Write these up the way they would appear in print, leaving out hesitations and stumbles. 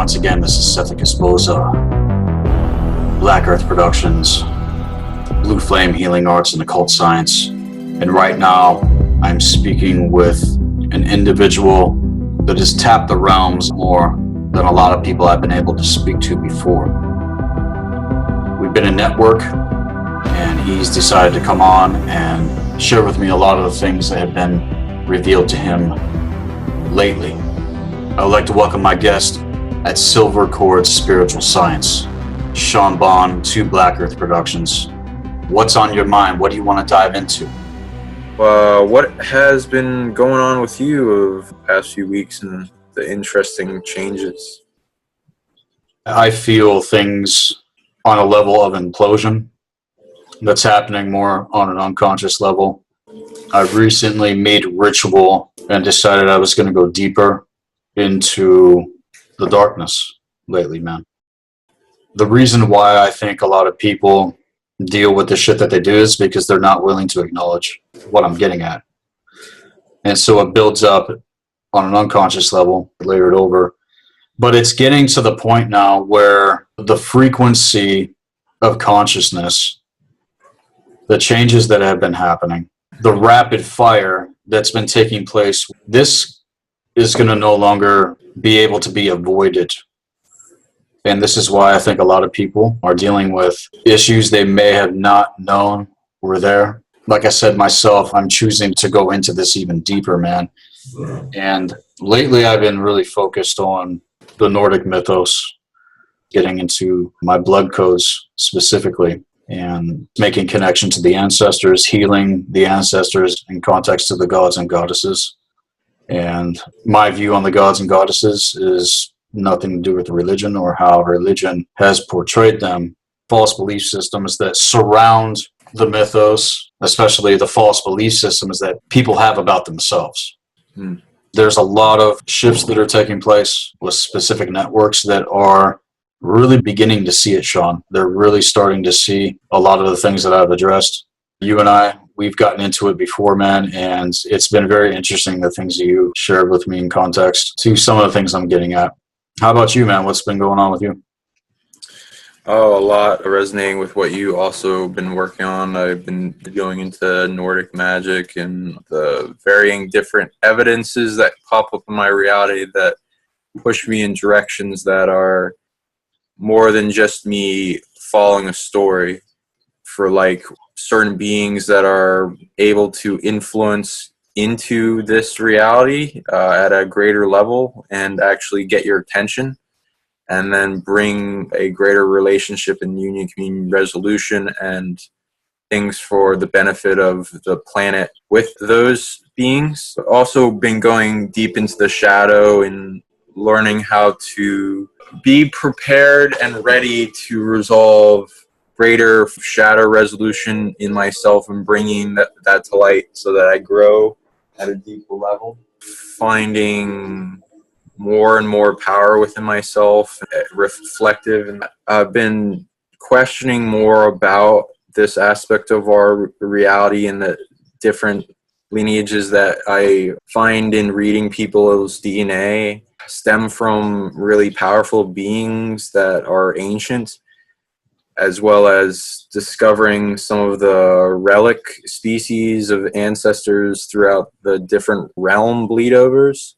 once again, this is Sethikus Boza, Black Earth Productions, Blue Flame Healing Arts and Occult Science. And right now, I'm speaking with an individual that has tapped the realms more than a lot of people I've been able to speak to before. We've been a network, and he's decided to come on and share with me a lot of the things that have been revealed to him lately. I would like to welcome my guest at Silver Cord Spiritual Science, Sean Bond, to Black Earth Productions. What's on your mind? What do you want to dive into? What has been going on with you over the past few weeks and the interesting changes? I feel things on a level of implosion that's happening more on an unconscious level. I've recently made ritual and decided I was going to go deeper into the darkness lately, man. The reason why I think a lot of people deal with the shit that they do is because they're not willing to acknowledge what I'm getting at. And so it builds up on an unconscious level, layered over. But it's getting to the point now where the frequency of consciousness, the changes that have been happening, the rapid fire that's been taking place, this is going to no longer be able to be avoided. And this is why I think a lot of people are dealing with issues they may have not known were there. Like I said myself, I'm choosing to go into this even deeper, man. And lately I've been really focused on the Nordic mythos, getting into my blood codes specifically, and making connection to the ancestors, healing the ancestors in context to the gods and goddesses. And my view on the gods and goddesses is nothing to do with religion or how religion has portrayed them. False belief systems that surround the mythos, especially the false belief systems that people have about themselves. There's a lot of shifts that are taking place with specific networks that are really beginning to see it, Sean. They're really starting to see a lot of the things that I've addressed. You and I, we've gotten into it before, man, and it's been very interesting, the things that you shared with me in context to some of the things I'm getting at. How about you, man? What's been going on with you? Oh, a lot resonating with what you also been working on. I've been going into Nordic magic and the varying different evidences that pop up in my reality that push me in directions that are more than just me following a story, for like certain beings that are able to influence into this reality at a greater level and actually get your attention, and then bring a greater relationship and union, communion, resolution, and things for the benefit of the planet with those beings. Also been going deep into the shadow and learning how to be prepared and ready to resolve greater shadow resolution in myself and bringing that to light so that I grow at a deeper level. Finding more and more power within myself, reflective. And I've been questioning more about this aspect of our reality and the different lineages that I find in reading people's DNA stem from really powerful beings that are ancient, as well as discovering some of the relic species of ancestors throughout the different realm bleedovers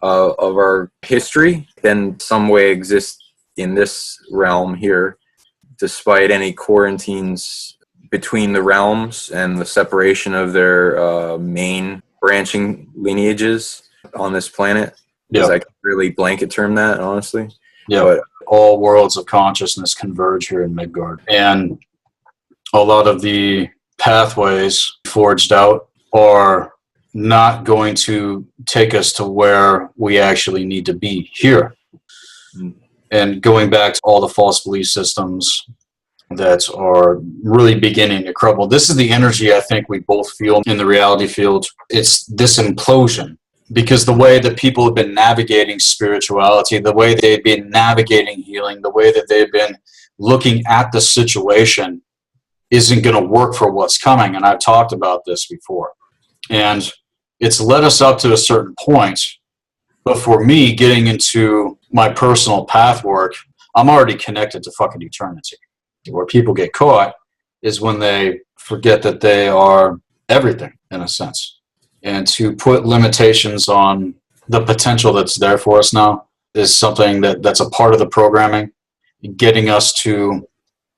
of our history, in some way exist in this realm here, despite any quarantines between the realms and the separation of their main branching lineages on this planet. Because I can really blanket term that, honestly. Yeah, but all worlds of consciousness converge here in Midgard. And a lot of the pathways forged out are not going to take us to where we actually need to be here. And going back to all the false belief systems that are really beginning to crumble. This is the energy I think we both feel in the reality field. It's this implosion. Because the way that people have been navigating spirituality, the way they've been navigating healing, the way that they've been looking at the situation isn't going to work for what's coming. And I've talked about this before. And it's led us up to a certain point. But for me, getting into my personal path work, I'm already connected to fucking eternity. Where people get caught is when they forget that they are everything, in a sense. And to put limitations on the potential that's there for us now is something that's a part of the programming, getting us to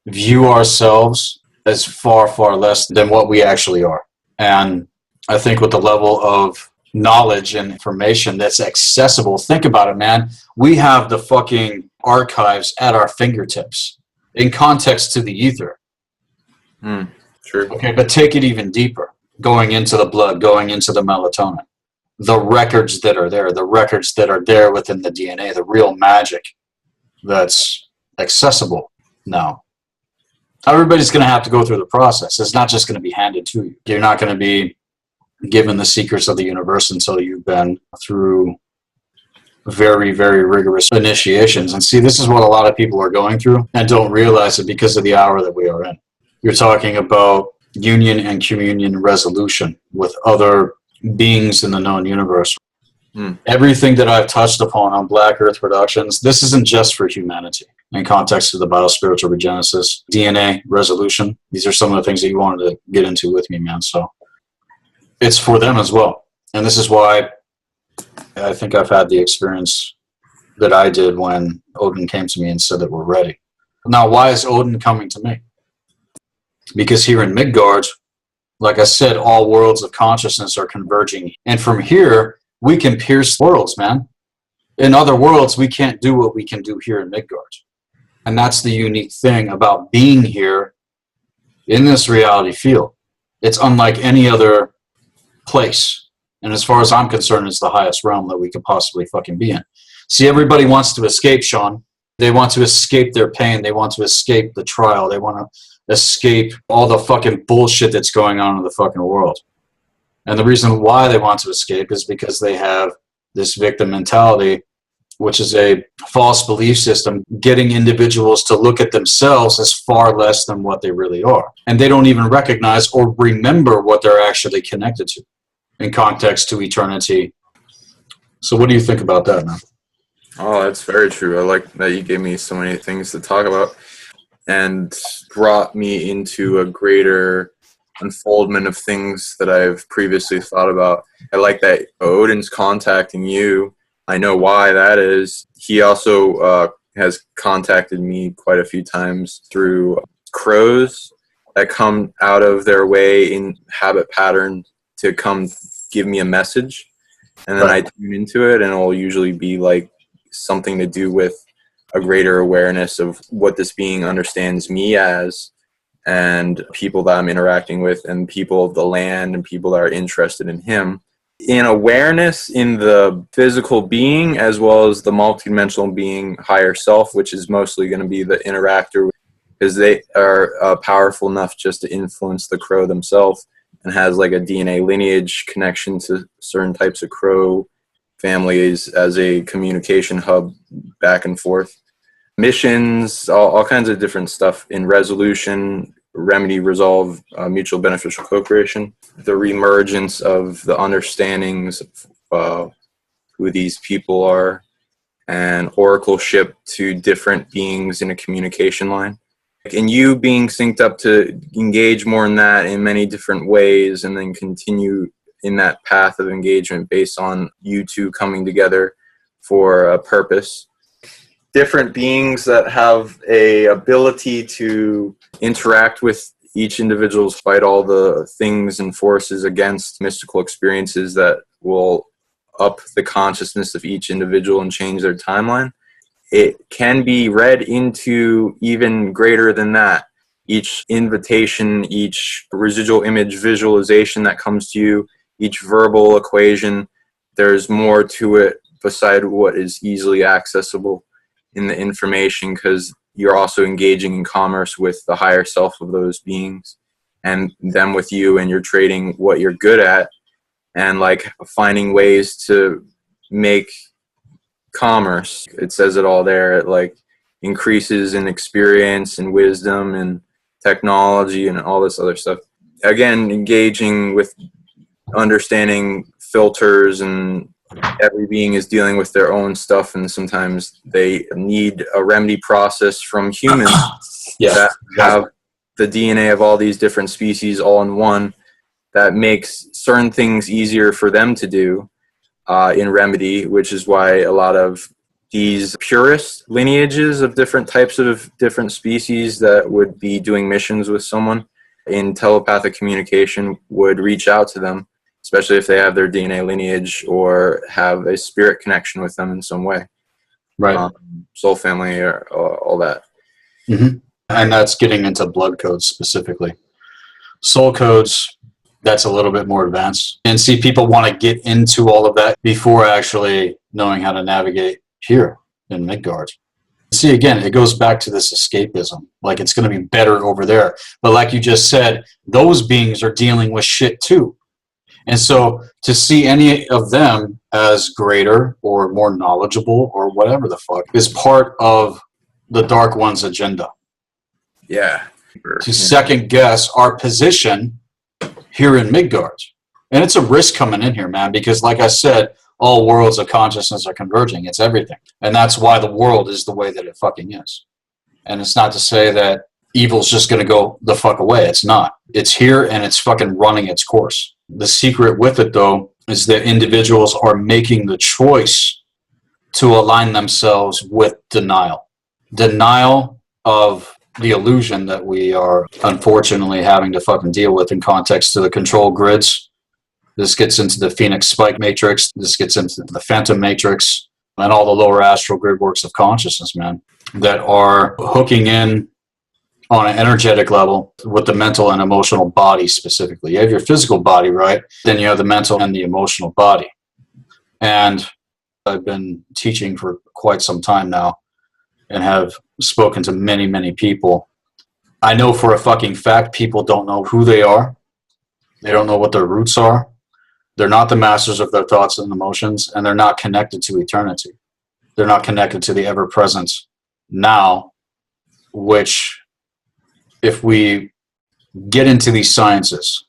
view ourselves as far, far less than what we actually are. And I think with the level of knowledge and information that's accessible, think about it, man. We have the fucking archives at our fingertips in context to the ether. True. Okay, but take it even deeper, going into the blood, going into the melatonin. The records that are there, the records that are there within the DNA, the real magic that's accessible now. Everybody's going to have to go through the process. It's not just going to be handed to you. You're not going to be given the secrets of the universe until you've been through very, very rigorous initiations. And see, this is what a lot of people are going through and don't realize it because of the hour that we are in. You're talking about union and communion resolution with other beings in the known universe. Everything that I've touched upon on Black Earth Productions, this isn't just for humanity. In context of the biospiritual regenesis, DNA resolution, these are some of the things that you wanted to get into with me, man. So it's for them as well. And this is why I think I've had the experience that I did when Odin came to me and said that we're ready. Now, why is Odin coming to me? Because here in Midgard, like I said, all worlds of consciousness are converging. And from here, we can pierce worlds, man. In other worlds, we can't do what we can do here in Midgard. And that's the unique thing about being here in this reality field. It's unlike any other place. And as far as I'm concerned, it's the highest realm that we could possibly fucking be in. See, everybody wants to escape, Sean. They want to escape their pain. They want to escape the trial. They want to escape all the fucking bullshit that's going on in the fucking world. And the reason why they want to escape is because they have this victim mentality, which is a false belief system, getting individuals to look at themselves as far less than what they really are. And they don't even recognize or remember what they're actually connected to in context to eternity. So what do you think about that, man? Oh, that's very true. I like that you gave me so many things to talk about and brought me into a greater unfoldment of things that I've previously thought about. I like that Odin's contacting you. I know why that is. He also has contacted me quite a few times through crows that come out of their way in habit pattern to come give me a message. And then I tune into it, and it'll usually be like something to do with a greater awareness of what this being understands me as, and people that I'm interacting with, and people of the land, and people that are interested in him. In awareness in the physical being, as well as the multidimensional being, higher self, which is mostly going to be the interactor, because they are powerful enough just to influence the crow themselves, and has like a DNA lineage connection to certain types of crow families as a communication hub back and forth. Missions, all kinds of different stuff in resolution, remedy, resolve, mutual beneficial co-creation, the reemergence of the understandings of who these people are, and oracleship to different beings in a communication line. And you being synced up to engage more in that in many different ways, and then continue in that path of engagement based on you two coming together for a purpose. Different beings that have a ability to interact with each individual, despite all the things and forces against mystical experiences that will up the consciousness of each individual and change their timeline. It can be read into even greater than that. Each invitation, each residual image visualization that comes to you, each verbal equation, there's more to it beside what is easily accessible in the information, because you're also engaging in commerce with the higher self of those beings and them with you, and you're trading what you're good at and like finding ways to make commerce. It says it all there. It like increases in experience and wisdom and technology and all this other stuff. Again, engaging with understanding filters and every being is dealing with their own stuff, and sometimes they need a remedy process from humans that have the DNA of all these different species all in one, that makes certain things easier for them to do in remedy, which is why a lot of these purist lineages of different types of different species that would be doing missions with someone in telepathic communication would reach out to them, especially if they have their DNA lineage or have a spirit connection with them in some way. Right. Soul family or all that. Mm-hmm. And that's getting into blood codes specifically. Soul codes, that's a little bit more advanced. And see, people want to get into all of that before actually knowing how to navigate here in Midgard. See, again, it goes back to this escapism. Like, it's going to be better over there. But like you just said, those beings are dealing with shit too. And so to see any of them as greater or more knowledgeable or whatever the fuck is part of the Dark One's agenda. Yeah. To second guess our position here in Midgard. And it's a risk coming in here, man, because like I said, all worlds of consciousness are converging. It's everything. And that's why the world is the way that it fucking is. And it's not to say that evil's just going to go the fuck away. It's not. It's here and it's fucking running its course. The secret with it, though, is that individuals are making the choice to align themselves with denial. Denial of the illusion that we are unfortunately having to fucking deal with in context to the control grids. This gets into the Phoenix Spike Matrix. This gets into the Phantom Matrix and all the lower astral grid works of consciousness, man, that are hooking in on an energetic level with the mental and emotional body specifically. You have your physical body, right? Then you have the mental and the emotional body. And I've been teaching for quite some time now and have spoken to many, many people. I know for a fucking fact people don't know who they are. They don't know what their roots are. They're not the masters of their thoughts and emotions, and they're not connected to eternity. They're not connected to the ever-present now, which, if we get into these sciences,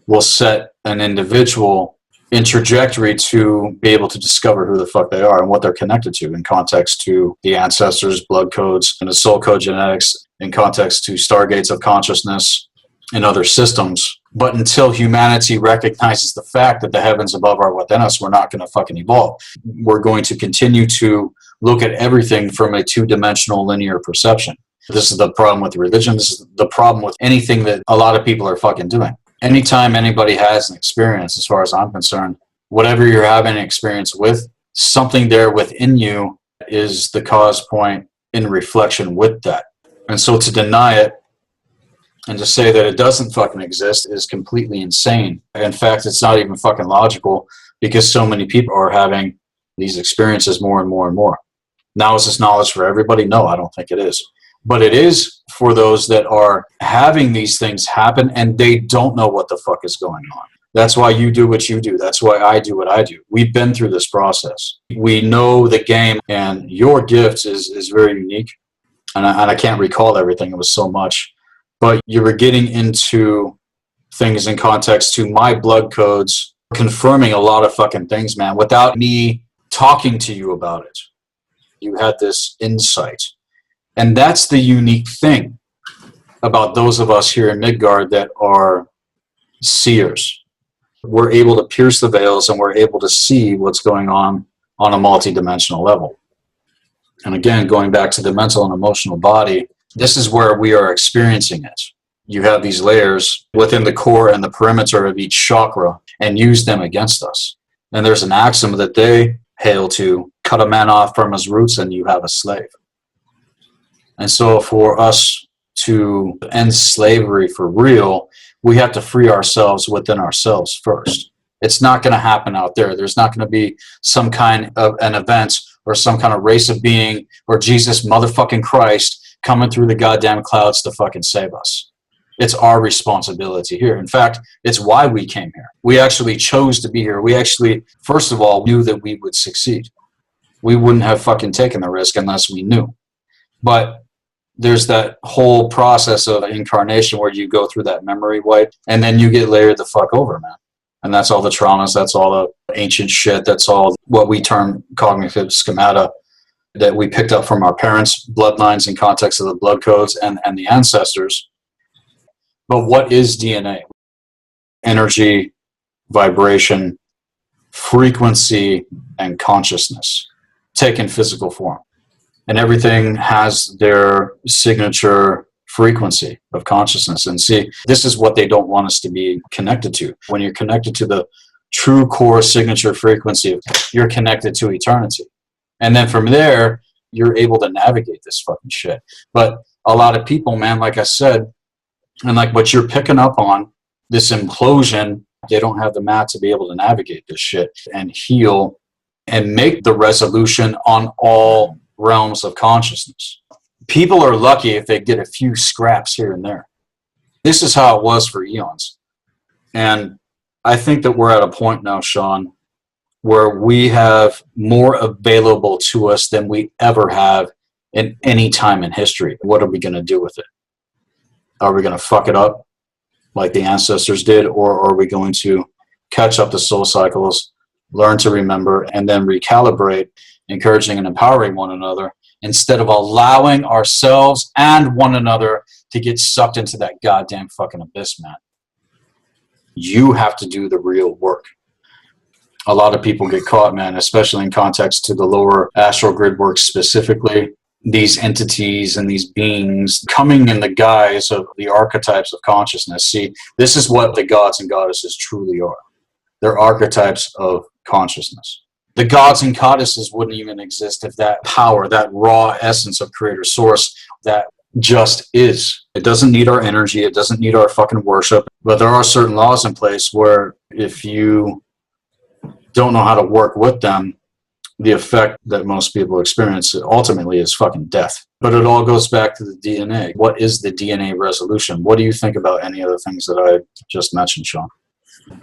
will set an individual in trajectory to be able to discover who the fuck they are and what they're connected to in context to the ancestors, blood codes, and the soul code genetics, in context to stargates of consciousness and other systems. But until humanity recognizes the fact that the heavens above are within us, we're not going to fucking evolve. We're going to continue to look at everything from a two-dimensional linear perception. This is the problem with religion. This is the problem with anything that a lot of people are fucking doing. Anytime anybody has an experience, as far as I'm concerned, whatever you're having an experience with, something there within you is the cause point in reflection with that. And so to deny it and to say that it doesn't fucking exist is completely insane. In fact, it's not even fucking logical because so many people are having these experiences more and more and more. Now, is this knowledge for everybody? No, I don't think it is. But it is for those that are having these things happen and they don't know what the fuck is going on. That's why you do what you do. That's why I do what I do. We've been through this process. We know the game, and your gift is very unique. And I can't recall everything. It was so much. But you were getting into things in context to my blood codes, confirming a lot of fucking things, man, without me talking to you about it. You had this insight. And that's the unique thing about those of us here in Midgard that are seers. We're able to pierce the veils and we're able to see what's going on a multidimensional level. And again, going back to the mental and emotional body, this is where we are experiencing it. You have these layers within the core and the perimeter of each chakra and use them against us. And there's an axiom that they hail to: cut a man off from his roots and you have a slave. And so for us to end slavery for real, we have to free ourselves within ourselves first. It's not going to happen out there. There's not going to be some kind of an event or some kind of race of being or Jesus motherfucking Christ coming through the goddamn clouds to fucking save us. It's our responsibility here. In fact, it's why we came here. We actually chose to be here. We actually, first of all, knew that we would succeed. We wouldn't have fucking taken the risk unless we knew. But there's that whole process of incarnation where you go through that memory wipe and then you get layered the fuck over, man. And that's all the traumas, that's all the ancient shit, that's all what we term cognitive schemata that we picked up from our parents' bloodlines in context of the blood codes and the ancestors. But what is DNA? Energy, vibration, frequency, and consciousness taken physical form. And everything has their signature frequency of consciousness. And see, this is what they don't want us to be connected to. When you're connected to the true core signature frequency, you're connected to eternity. And then from there, you're able to navigate this fucking shit. But a lot of people, man, like I said, and like what you're picking up on, this implosion, they don't have the mat to be able to navigate this shit and heal and make the resolution on all realms of consciousness. People are lucky if they get a few scraps here and there. This is how it was for eons. And I think that we're at a point now, Sean, where we have more available to us than we ever have in any time in history. What are we going to do with it? Are we going to fuck it up like the ancestors did, or are we going to catch up the soul cycles, learn to remember, and then recalibrate, encouraging and empowering one another instead of allowing ourselves and one another to get sucked into that goddamn fucking abyss, man? You have to do the real work. A lot of people get caught, man, especially in context to the lower astral grid work specifically. These entities and these beings coming in the guise of the archetypes of consciousness. See, this is what the gods and goddesses truly are. They're archetypes of consciousness. The gods and goddesses wouldn't even exist if that power, that raw essence of creator source, that just is. It doesn't need our energy. It doesn't need our fucking worship. But there are certain laws in place where if you don't know how to work with them, the effect that most people experience ultimately is fucking death. But it all goes back to the DNA. What is the DNA resolution? What do you think about any of the things that I just mentioned, Sean?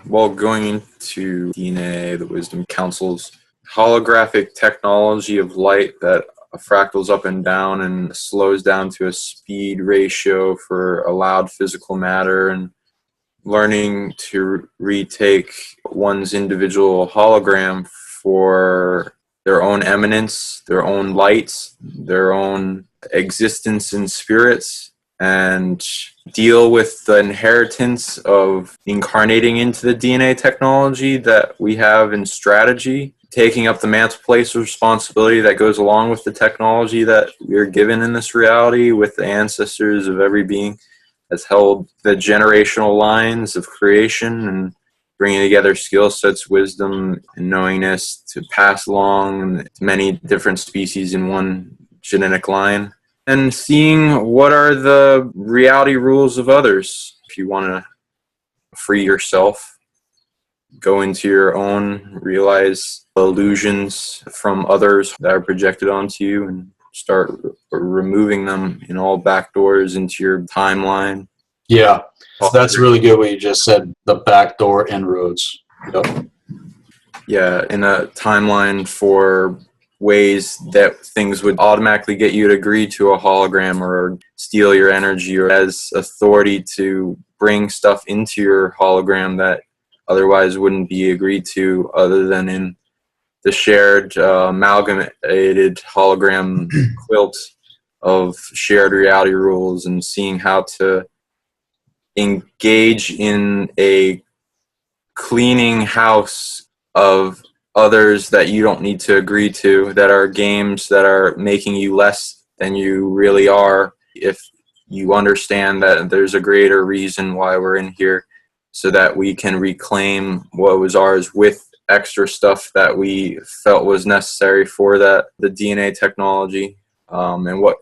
Well, going into DNA, the wisdom councils, holographic technology of light that fractals up and down and slows down to a speed ratio for allowed physical matter, and learning to retake one's individual hologram for their own eminence, their own lights, their own existence in spirits, and deal with the inheritance of incarnating into the DNA technology that we have in strategy, taking up the mantle place of responsibility that goes along with the technology that we're given in this reality, with the ancestors of every being has held the generational lines of creation and bringing together skill sets, wisdom, and knowingness to pass along to many different species in one genetic line. And seeing what are the reality rules of others. If you want to free yourself, go into your own, realize illusions from others that are projected onto you, and start removing them in all back doors into your timeline. Yeah, that's really good what you just said, the backdoor inroads. Yep. Yeah, in a timeline for ways that things would automatically get you to agree to a hologram or steal your energy, or as authority to bring stuff into your hologram that otherwise wouldn't be agreed to, other than in the shared amalgamated hologram quilt of shared reality rules, and seeing how to engage in a cleaning house of others that you don't need to agree to, that are games that are making you less than you really are, if you understand that there's a greater reason why we're in here, so that we can reclaim what was ours with extra stuff that we felt was necessary for that, the DNA technology, and what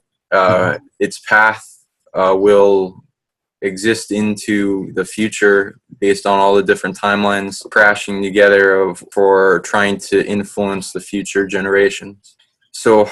its path will exist into the future based on all the different timelines crashing together for trying to influence the future generations. So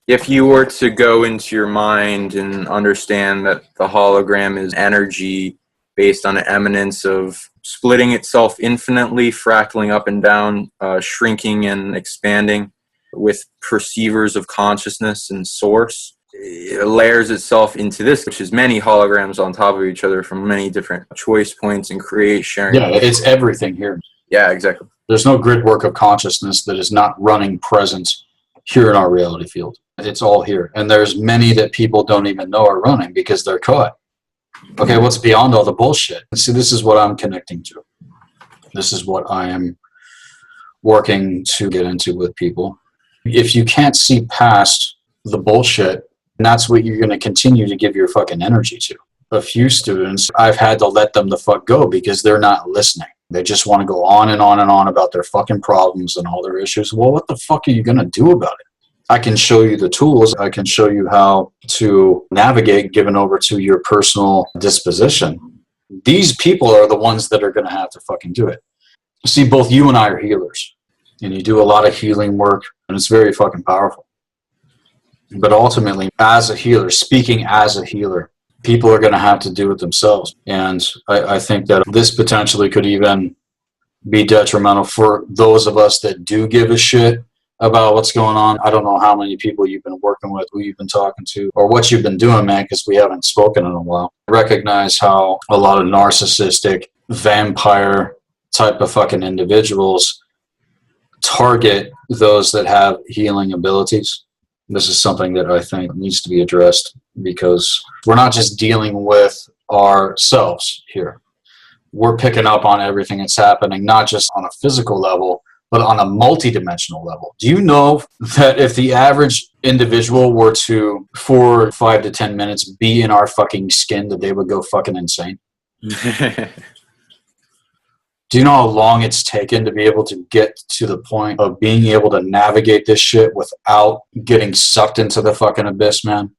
if you were to go into your mind and understand that the hologram is energy based on an eminence of splitting itself infinitely, fractaling up and down, shrinking and expanding with perceivers of consciousness and source, it layers itself into this, which is many holograms on top of each other from many different choice points and create sharing. Yeah, it's everything here. Yeah, exactly. There's no grid work of consciousness that is not running present here in our reality field. It's all here. And there's many that people don't even know are running because they're caught. Okay, what's beyond all the bullshit? See, this is what I'm connecting to. This is what I am working to get into with people. If you can't see past the bullshit, that's what you're going to continue to give your fucking energy to. A few students, I've had to let them the fuck go because they're not listening. They just want to go on and on and on about their fucking problems and all their issues. Well, what the fuck are you going to do about it? I can show you the tools. I can show you how to navigate given over to your personal disposition. These people are the ones that are going to have to fucking do it. See, both you and I are healers. And you do a lot of healing work, and it's very fucking powerful. But ultimately, as a healer, speaking as a healer, people are going to have to do it themselves. And I think that this potentially could even be detrimental for those of us that do give a shit about what's going on. I don't know how many people you've been working with, who you've been talking to, or what you've been doing, man, because we haven't spoken in a while. I recognize how a lot of narcissistic, vampire type of fucking individuals target those that have healing abilities. This is something that I think needs to be addressed because we're not just dealing with ourselves here. We're picking up on everything that's happening, not just on a physical level, but on a multidimensional level. Do you know that if the average individual were to, for 5 to 10 minutes, be in our fucking skin, that they would go fucking insane? Do you know how long it's taken to be able to get to the point of being able to navigate this shit without getting sucked into the fucking abyss, man?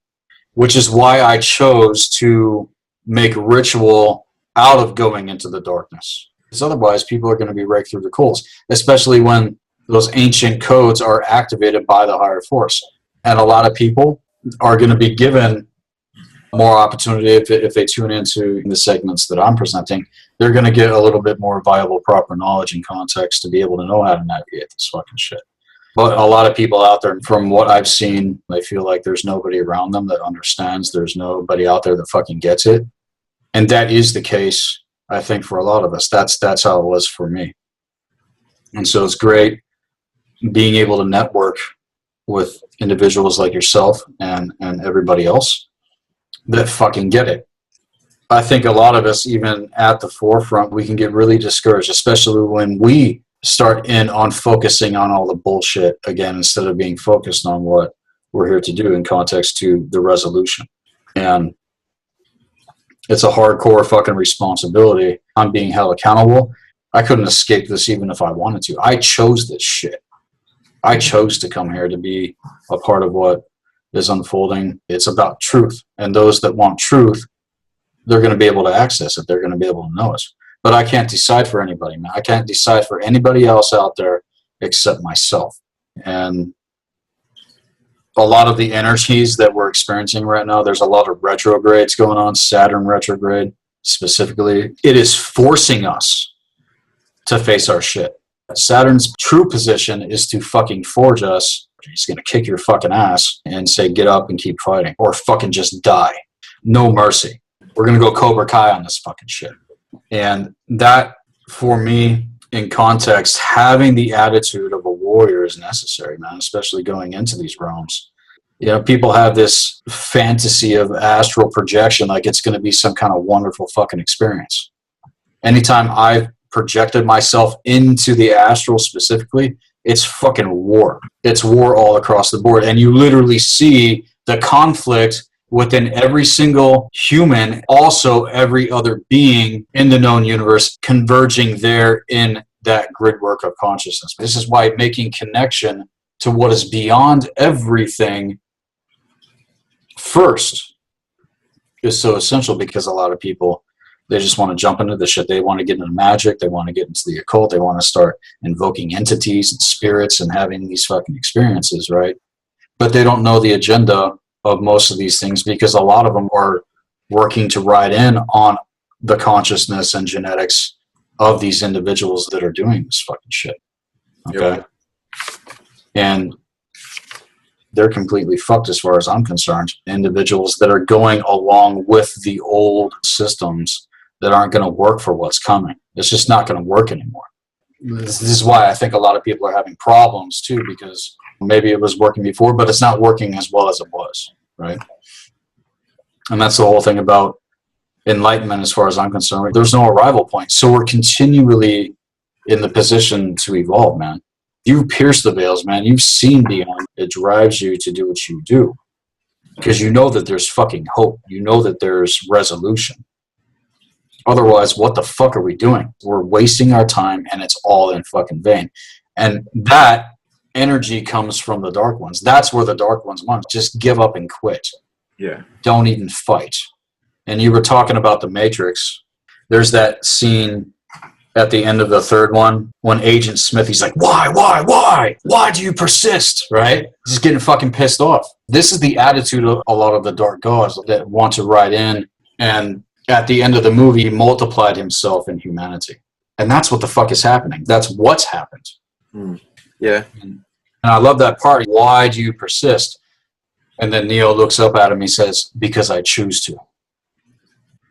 Which is why I chose to make ritual out of going into the darkness. Because otherwise, people are going to be raked through the coals, especially when those ancient codes are activated by the higher force. And a lot of people are going to be given more opportunity if they tune into the segments that I'm presenting. They're going to get a little bit more viable, proper knowledge and context to be able to know how to navigate this fucking shit. But a lot of people out there, from what I've seen, they feel like there's nobody around them that understands. There's nobody out there that fucking gets it. And that is the case, I think, for a lot of us. That's how it was for me. And so it's great being able to network with individuals like yourself and everybody else that fucking get it. I think a lot of us, even at the forefront, we can get really discouraged, especially when we start in on focusing on all the bullshit again, instead of being focused on what we're here to do in context to the resolution. And it's a hardcore fucking responsibility. I'm being held accountable. I couldn't escape this even if I wanted to. I chose this shit. I chose to come here to be a part of what is unfolding. It's about truth. And those that want truth, they're going to be able to access it. They're going to be able to know it. But I can't decide for anybody, man. I can't decide for anybody else out there except myself. And a lot of the energies that we're experiencing right now, there's a lot of retrogrades going on, Saturn retrograde specifically. It is forcing us to face our shit. Saturn's true position is to fucking forge us. He's going to kick your fucking ass and say, get up and keep fighting, or fucking just die. No mercy. We're going to go Cobra Kai on this fucking shit. And that, for me, in context, having the attitude of a warrior is necessary, man, especially going into these realms. You know, people have this fantasy of astral projection like it's going to be some kind of wonderful fucking experience. Anytime I've projected myself into the astral specifically, it's fucking war. It's war all across the board. And you literally see the conflict within every single human, also every other being in the known universe, converging there in that grid work of consciousness. This is why making connection to what is beyond everything first is so essential, because a lot of people, they just want to jump into the shit. They want to get into magic. They want to get into the occult. They want to start invoking entities and spirits and having these fucking experiences, right? But they don't know the agenda of most of these things, because a lot of them are working to ride in on the consciousness and genetics of these individuals that are doing this fucking shit. Okay. Yep. And they're completely fucked as far as I'm concerned. Individuals that are going along with the old systems that aren't going to work for what's coming. It's just not going to work anymore. This is why I think a lot of people are having problems too, because maybe it was working before, but it's not working as well as it was, right? And that's the whole thing about enlightenment as far as I'm concerned. There's no arrival point. So we're continually in the position to evolve, man. You've pierced the veils, man. You've seen beyond. It drives you to do what you do because you know that there's fucking hope. You know that there's resolution. Otherwise, what the fuck are we doing? We're wasting our time and it's all in fucking vain. And that energy comes from the dark ones. That's where the dark ones want. Just give up and quit. Yeah. Don't even fight. And you were talking about the Matrix. There's that scene at the end of the third one when Agent Smith, he's like, why do you persist, right? He's getting fucking pissed off. This is the attitude of a lot of the dark gods that want to ride in, and at the end of the movie, he multiplied himself in humanity. And that's what the fuck is happening. That's what's happened. Yeah. And I love that part. Why do you persist? And then Neo looks up at him, he says, because I choose to.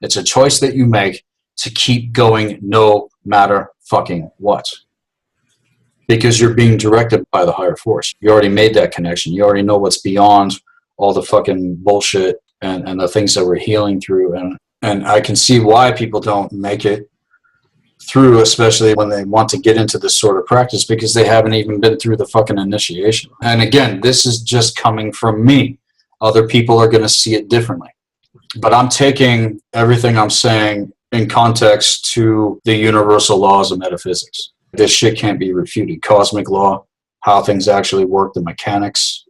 It's a choice that you make to keep going no matter fucking what. Because you're being directed by the higher force. You already made that connection. You already know what's beyond all the fucking bullshit and the things that we're healing through. And I can see why people don't make it through, especially when they want to get into this sort of practice, because they haven't even been through the fucking initiation. And again, this is just coming from me. Other people are going to see it differently. But I'm taking everything I'm saying in context to the universal laws of metaphysics. This shit can't be refuted. Cosmic law, how things actually work, the mechanics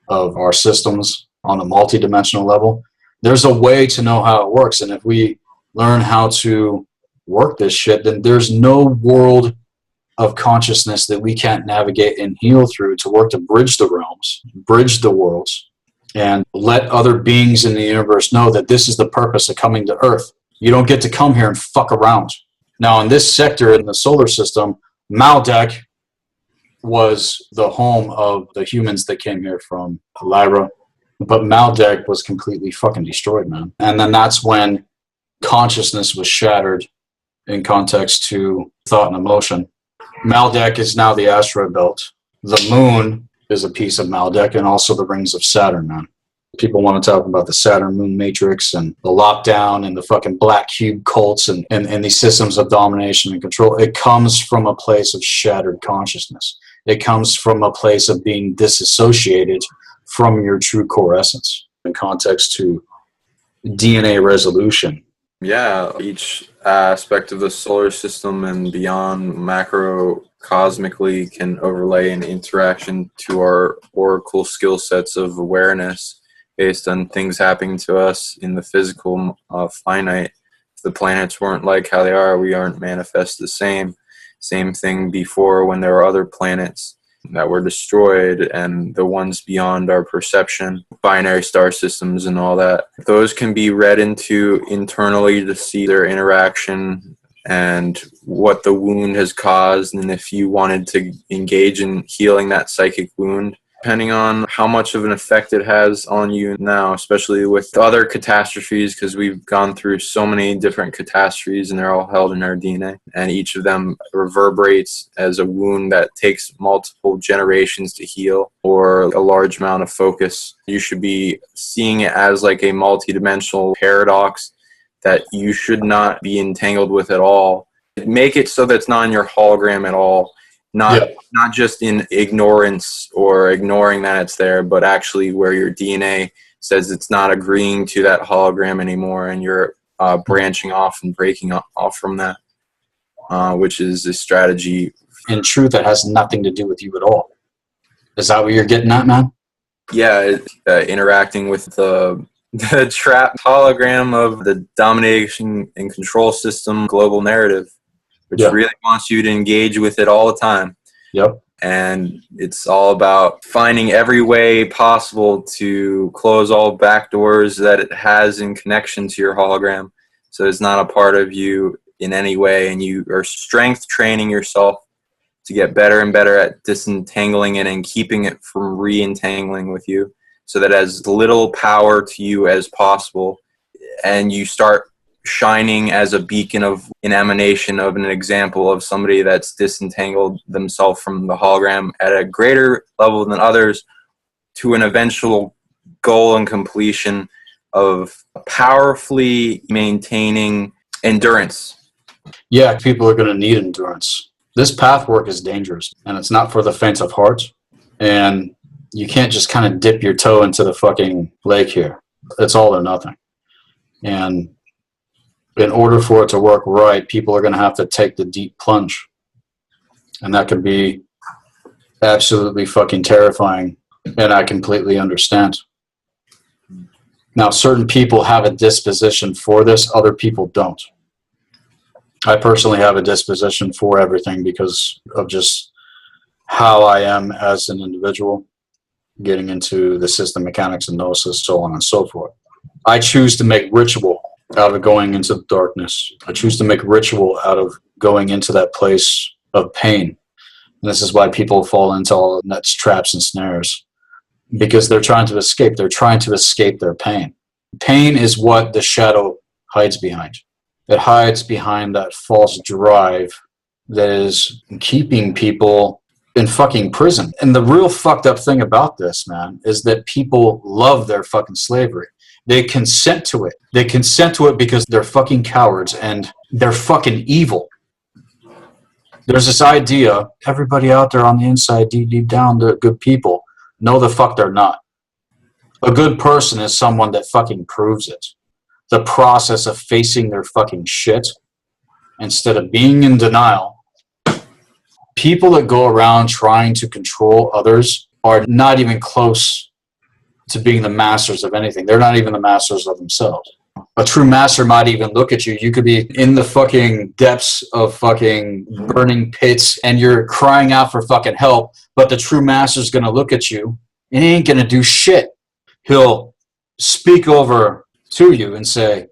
of our systems on a multidimensional level. There's a way to know how it works. And if we learn how to work this shit, then there's no world of consciousness that we can't navigate and heal through to work to bridge the realms, bridge the worlds, and let other beings in the universe know that this is the purpose of coming to Earth. You don't get to come here and fuck around. Now, in this sector in the solar system, Maldek was the home of the humans that came here from Lyra. But Maldek was completely fucking destroyed, man. And then that's when consciousness was shattered in context to thought and emotion. Maldek is now the asteroid belt. The moon is a piece of Maldek, and also the rings of Saturn, man. People want to talk about the Saturn moon matrix and the lockdown and the fucking black cube cults and these systems of domination and control. It comes from a place of shattered consciousness. It comes from a place of being disassociated from your true core essence in context to DNA resolution. Yeah, each aspect of the solar system and beyond macrocosmically can overlay an interaction to our oracle skill sets of awareness based on things happening to us in the physical finite. If the planets weren't like how they are, we aren't manifest the same. Same thing before when there were other planets that were destroyed and the ones beyond our perception, binary star systems and all that. Those can be read into internally to see their interaction and what the wound has caused, and if you wanted to engage in healing that psychic wound, depending on how much of an effect it has on you now, especially with other catastrophes, because we've gone through so many different catastrophes and they're all held in our DNA, and each of them reverberates as a wound that takes multiple generations to heal or a large amount of focus. You should be seeing it as like a multidimensional paradox that you should not be entangled with at all. Make it so that it's not in your hologram at all. Not just in ignorance or ignoring that it's there, but actually where your DNA says it's not agreeing to that hologram anymore, and you're branching off and breaking off from that, which is a strategy. In truth, it has nothing to do with you at all. Is that what you're getting at, man? Yeah, interacting with the trapped hologram of the domination and control system global narrative, which really wants you to engage with it all the time. Yep. And it's all about finding every way possible to close all back doors that it has in connection to your hologram, so it's not a part of you in any way, and you are strength training yourself to get better and better at disentangling it and keeping it from re-entangling with you, so that as little power to you as possible, and you start shining as a beacon of an emanation of an example of somebody that's disentangled themselves from the hologram at a greater level than others, to an eventual goal and completion of powerfully maintaining endurance. Yeah, people are going to need endurance. This path work is dangerous, and it's not for the faint of heart. And you can't just kind of dip your toe into the fucking lake here. It's all or nothing. And in order for it to work right, people are going to have to take the deep plunge. And that can be absolutely fucking terrifying. And I completely understand. Now, certain people have a disposition for this, other people don't. I personally have a disposition for everything because of just how I am as an individual, getting into the system mechanics and gnosis, so on and so forth. I choose to make ritual out of going into the darkness. I choose to make ritual out of going into that place of pain. And this is why people fall into all the nets, traps, and snares. Because they're trying to escape. They're trying to escape their pain. Pain is what the shadow hides behind. It hides behind that false drive that is keeping people in fucking prison. And the real fucked up thing about this, man, is that people love their fucking slavery. They consent to it. They consent to it because they're fucking cowards and they're fucking evil. There's this idea, everybody out there on the inside, deep down, they're good people. No, the fuck they're not. A good person is someone that fucking proves it. The process of facing their fucking shit instead of being in denial. People that go around trying to control others are not even close to being the masters of anything. They're not even the masters of themselves. A true master might even look at you. You could be in the fucking depths of fucking burning pits and you're crying out for fucking help, but the true master's going to look at you and he ain't going to do shit. He'll speak over to you and say,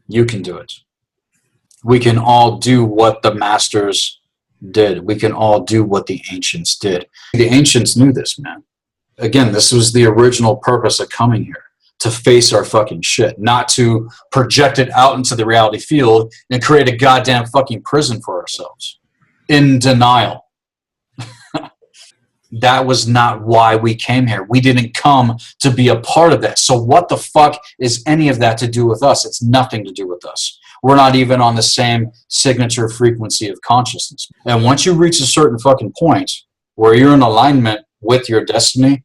you can do it. We can all do what the masters did. We can all do what the ancients did. The ancients knew this, man. Again, this was the original purpose of coming here, to face our fucking shit, not to project it out into the reality field and create a goddamn fucking prison for ourselves. In denial. That was not why we came here. We didn't come to be a part of that. So what the fuck is any of that to do with us? It's nothing to do with us. We're not even on the same signature frequency of consciousness. And once you reach a certain fucking point where you're in alignment with your destiny,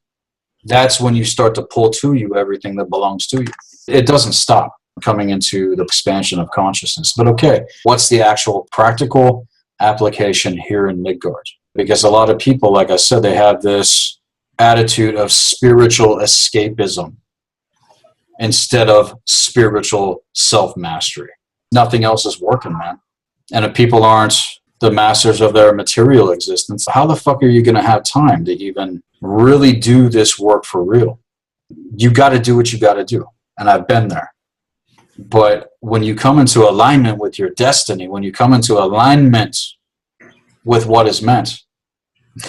that's when you start to pull to you everything that belongs to you. It doesn't stop coming into the expansion of consciousness. But okay, what's the actual practical application here in Midgard? Because a lot of people, like I said, they have this attitude of spiritual escapism instead of spiritual self-mastery. Nothing else is working, man. And if people aren't the masters of their material existence, how the fuck are you going to have time to even really do this work for real? You got to do what you got to do. And I've been there. But when you come into alignment with your destiny, when you come into alignment with what is meant,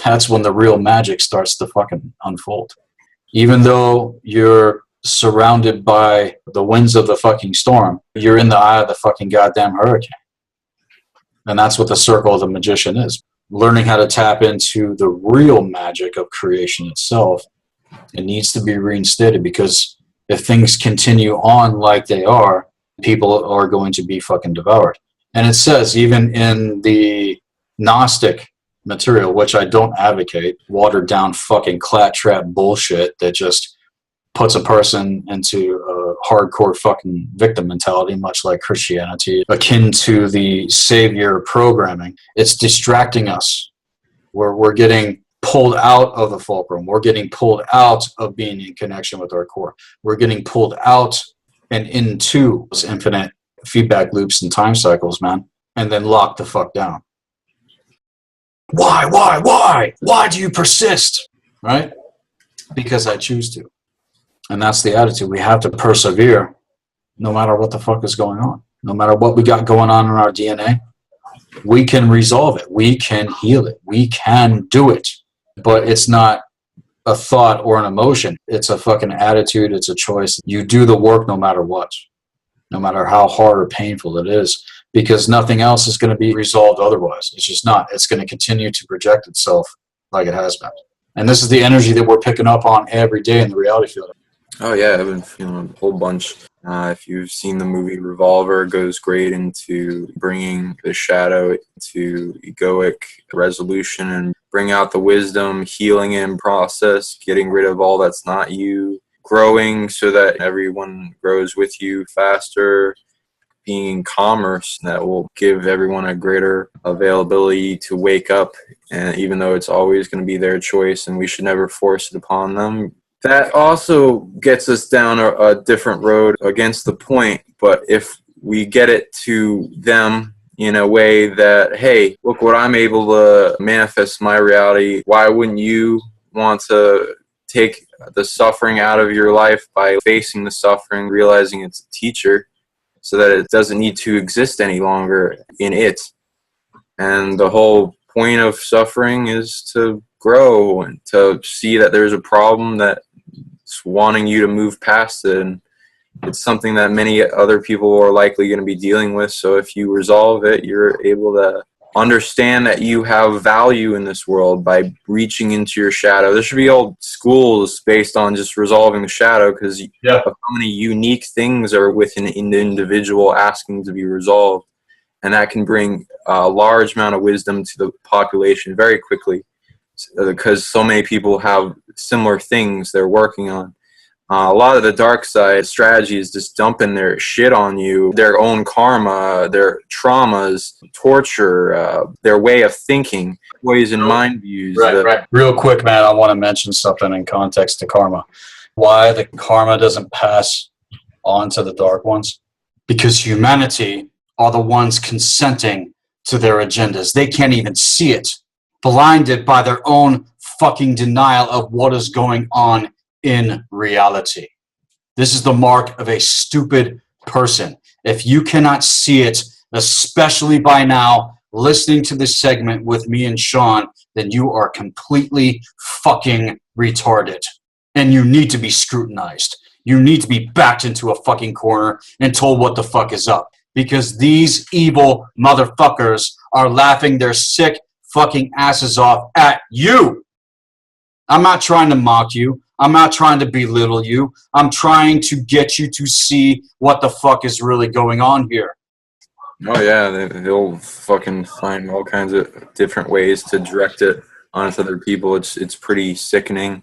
that's when the real magic starts to fucking unfold. Even though you're surrounded by the winds of the fucking storm, you're in the eye of the fucking goddamn hurricane. And that's what the circle of the magician is. Learning how to tap into the real magic of creation itself. It needs to be reinstated, because if things continue on like they are, people are going to be fucking devoured. And it says, even in the Gnostic material, which I don't advocate, watered down fucking claptrap bullshit that just puts a person into a hardcore fucking victim mentality, much like Christianity, akin to the savior programming. It's distracting us. We're getting pulled out of the fulcrum. We're getting pulled out of being in connection with our core. We're getting pulled out and into those infinite feedback loops and time cycles, man, and then locked the fuck down. Why do you persist? Right? Because I choose to. And that's the attitude. We have to persevere no matter what the fuck is going on. No matter what we got going on in our DNA. We can resolve it. We can heal it. We can do it. But it's not a thought or an emotion. It's a fucking attitude. It's a choice. You do the work no matter what, no matter how hard or painful it is, because nothing else is going to be resolved otherwise. It's just not. It's going to continue to project itself like it has been. And this is the energy that we're picking up on every day in the reality field. Oh yeah, I've been feeling a whole bunch. If you've seen the movie Revolver, it goes great into bringing the shadow to egoic resolution and bring out the wisdom, healing in process, getting rid of all that's not you, growing so that everyone grows with you faster, being in commerce that will give everyone a greater availability to wake up, and even though it's always going to be their choice and we should never force it upon them. That also gets us down a different road against the point, but if we get it to them in a way that, hey, look what I'm able to manifest my reality, why wouldn't you want to take the suffering out of your life by facing the suffering, realizing it's a teacher, so that it doesn't need to exist any longer in it. And the whole point of suffering is to grow and to see that there's a problem that's wanting you to move past it. And it's something that many other people are likely going to be dealing with. So if you resolve it, you're able to understand that you have value in this world by reaching into your shadow. There should be old schools based on just resolving the shadow, because of how many unique things are within an individual asking to be resolved. And that can bring a large amount of wisdom to the population very quickly, because so many people have similar things they're working on. A lot of the dark side strategy is just dumping their shit on you, their own karma, their traumas, torture, their way of thinking, poison mind views. Right. Real quick, man, I want to mention something in context to karma. Why the karma doesn't pass on to the dark ones? Because humanity are the ones consenting to their agendas. They can't even see it, blinded by their own fucking denial of what is going on in reality. This is the mark of a stupid person. If you cannot see it, especially by now, listening to this segment with me and Sean, then you are completely fucking retarded. And you need to be scrutinized. You need to be backed into a fucking corner and told what the fuck is up. Because these evil motherfuckers are laughing their sick fucking asses off at you. I'm not trying to mock you. I'm not trying to belittle you. I'm trying to get you to see what the fuck is really going on here. Oh yeah, they'll fucking find all kinds of different ways to direct it onto other people. It's pretty sickening.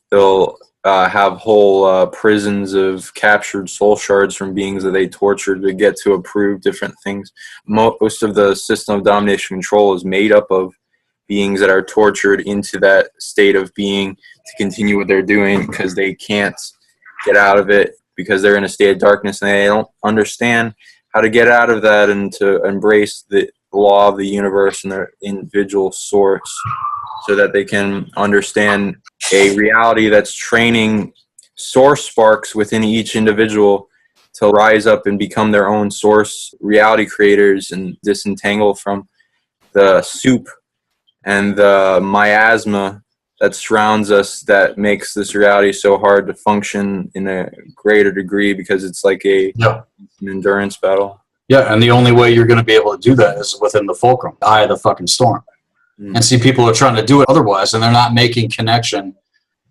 They'll have whole prisons of captured soul shards from beings that they tortured to get to approve different things. Most of the system of domination control is made up of beings that are tortured into that state of being to continue what they're doing, because they can't get out of it, because they're in a state of darkness and they don't understand how to get out of that and to embrace the law of the universe and their individual source, so that they can understand a reality that's training source sparks within each individual to rise up and become their own source reality creators and disentangle from the soup and the miasma that surrounds us, that makes this reality so hard to function in a greater degree, because it's like an endurance battle. Yeah, and the only way you're going to be able to do that is within the fulcrum, eye of the fucking storm. And see, people are trying to do it otherwise, and they're not making connection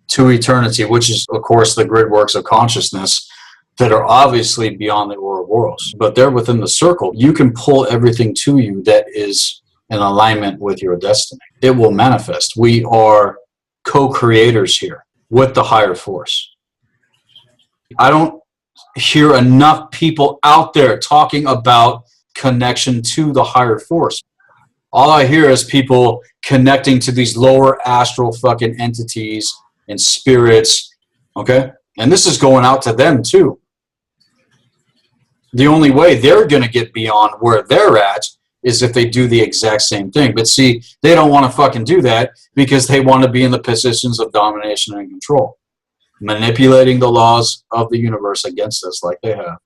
to eternity, which is, of course, the grid works of consciousness that are obviously beyond the Ouroboros. But they're within the circle. You can pull everything to you that is in alignment with your destiny. It will manifest. We are co-creators here with the higher force. I don't hear enough people out there talking about connection to the higher force. All I hear is people connecting to these lower astral fucking entities and spirits, okay? And this is going out to them too. The only way they're going to get beyond where they're at is if they do the exact same thing. But see, they don't want to fucking do that because they want to be in the positions of domination and control, manipulating the laws of the universe against us like they have.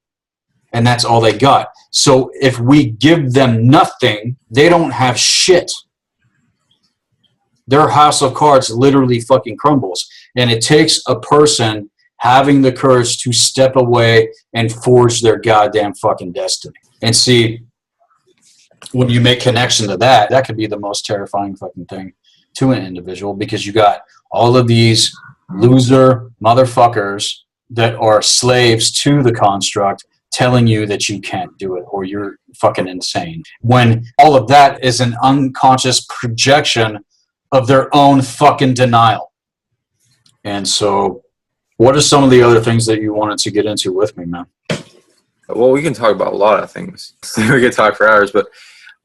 and that's all they got. So if we give them nothing, they don't have shit. Their house of cards literally fucking crumbles. And it takes a person having the courage to step away and forge their goddamn fucking destiny. And see, when you make connection to that, that could be the most terrifying fucking thing to an individual, because you got all of these loser motherfuckers that are slaves to the construct telling you that you can't do it or you're fucking insane. When all of that is an unconscious projection of their own fucking denial. And so, what are some of the other things that you wanted to get into with me, man? Well, we can talk about a lot of things. We could talk for hours, but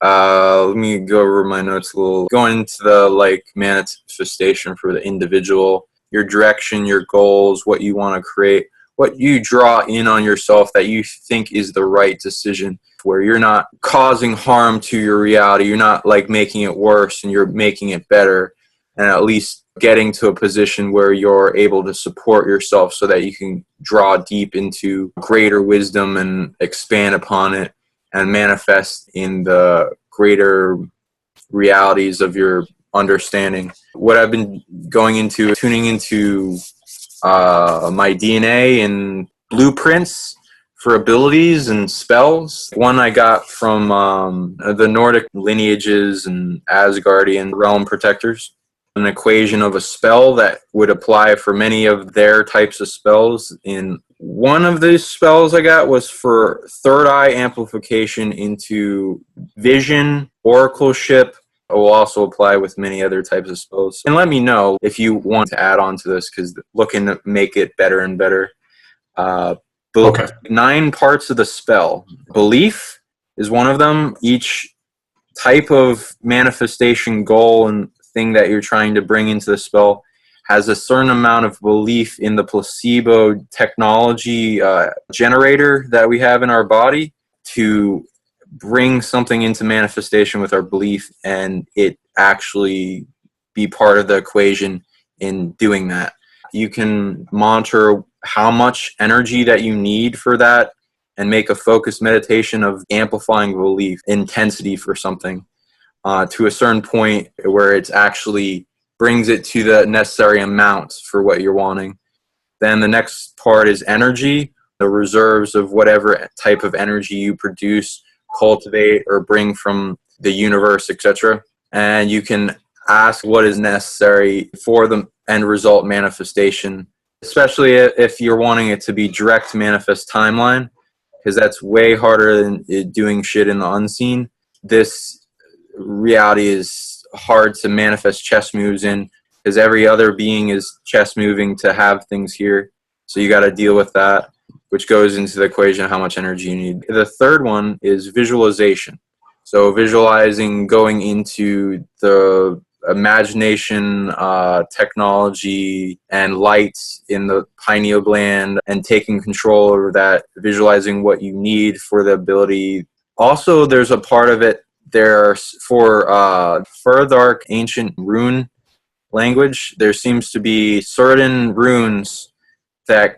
let me go over my notes a little. Going into the like manifestation for the individual, your direction, your goals, what you want to create, what you draw in on yourself that you think is the right decision, where you're not causing harm to your reality, you're not like making it worse, and you're making it better, and at least getting to a position where you're able to support yourself so that you can draw deep into greater wisdom and expand upon it and manifest in the greater realities of your understanding. What I've been going into, tuning into my DNA and blueprints for abilities and spells. One I got from the Nordic lineages and Asgardian realm protectors. An equation of a spell that would apply for many of their types of spells. In one of these spells I got was for third eye amplification into vision, oracleship. It will also apply with many other types of spells. And let me know if you want to add on to this, because looking to make it better and better. Okay. 9 parts of the spell. Belief is one of them. Each type of manifestation goal and thing that you're trying to bring into the spell has a certain amount of belief in the placebo technology generator that we have in our body to bring something into manifestation with our belief, and it actually be part of the equation in doing that. You can monitor how much energy that you need for that and make a focused meditation of amplifying belief, intensity for something to a certain point where it's actually brings it to the necessary amounts for what you're wanting. Then the next part is energy, the reserves of whatever type of energy you produce, cultivate, or bring from the universe, etc. And you can ask what is necessary for the end result manifestation, especially if you're wanting it to be direct manifest timeline, because that's way harder than doing shit in the unseen. This reality is hard to manifest chess moves in, because every other being is chess moving to have things here. So you got to deal with that, which goes into the equation of how much energy you need. The third one is visualization. So visualizing going into the imagination, technology, and lights in the pineal gland and taking control over that, visualizing what you need for the ability. Also, there's a part of it there for Furthark ancient rune language. There seems to be certain runes that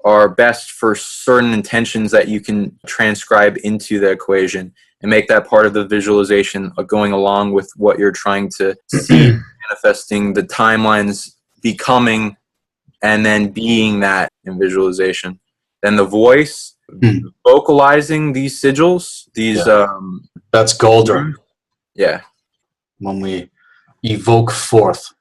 are best for certain intentions that you can transcribe into the equation and make that part of the visualization going along with what you're trying to see, manifesting the timelines becoming and then being that in visualization. Then the voice, vocalizing these sigils, these that's golden. Yeah. When we evoke forth.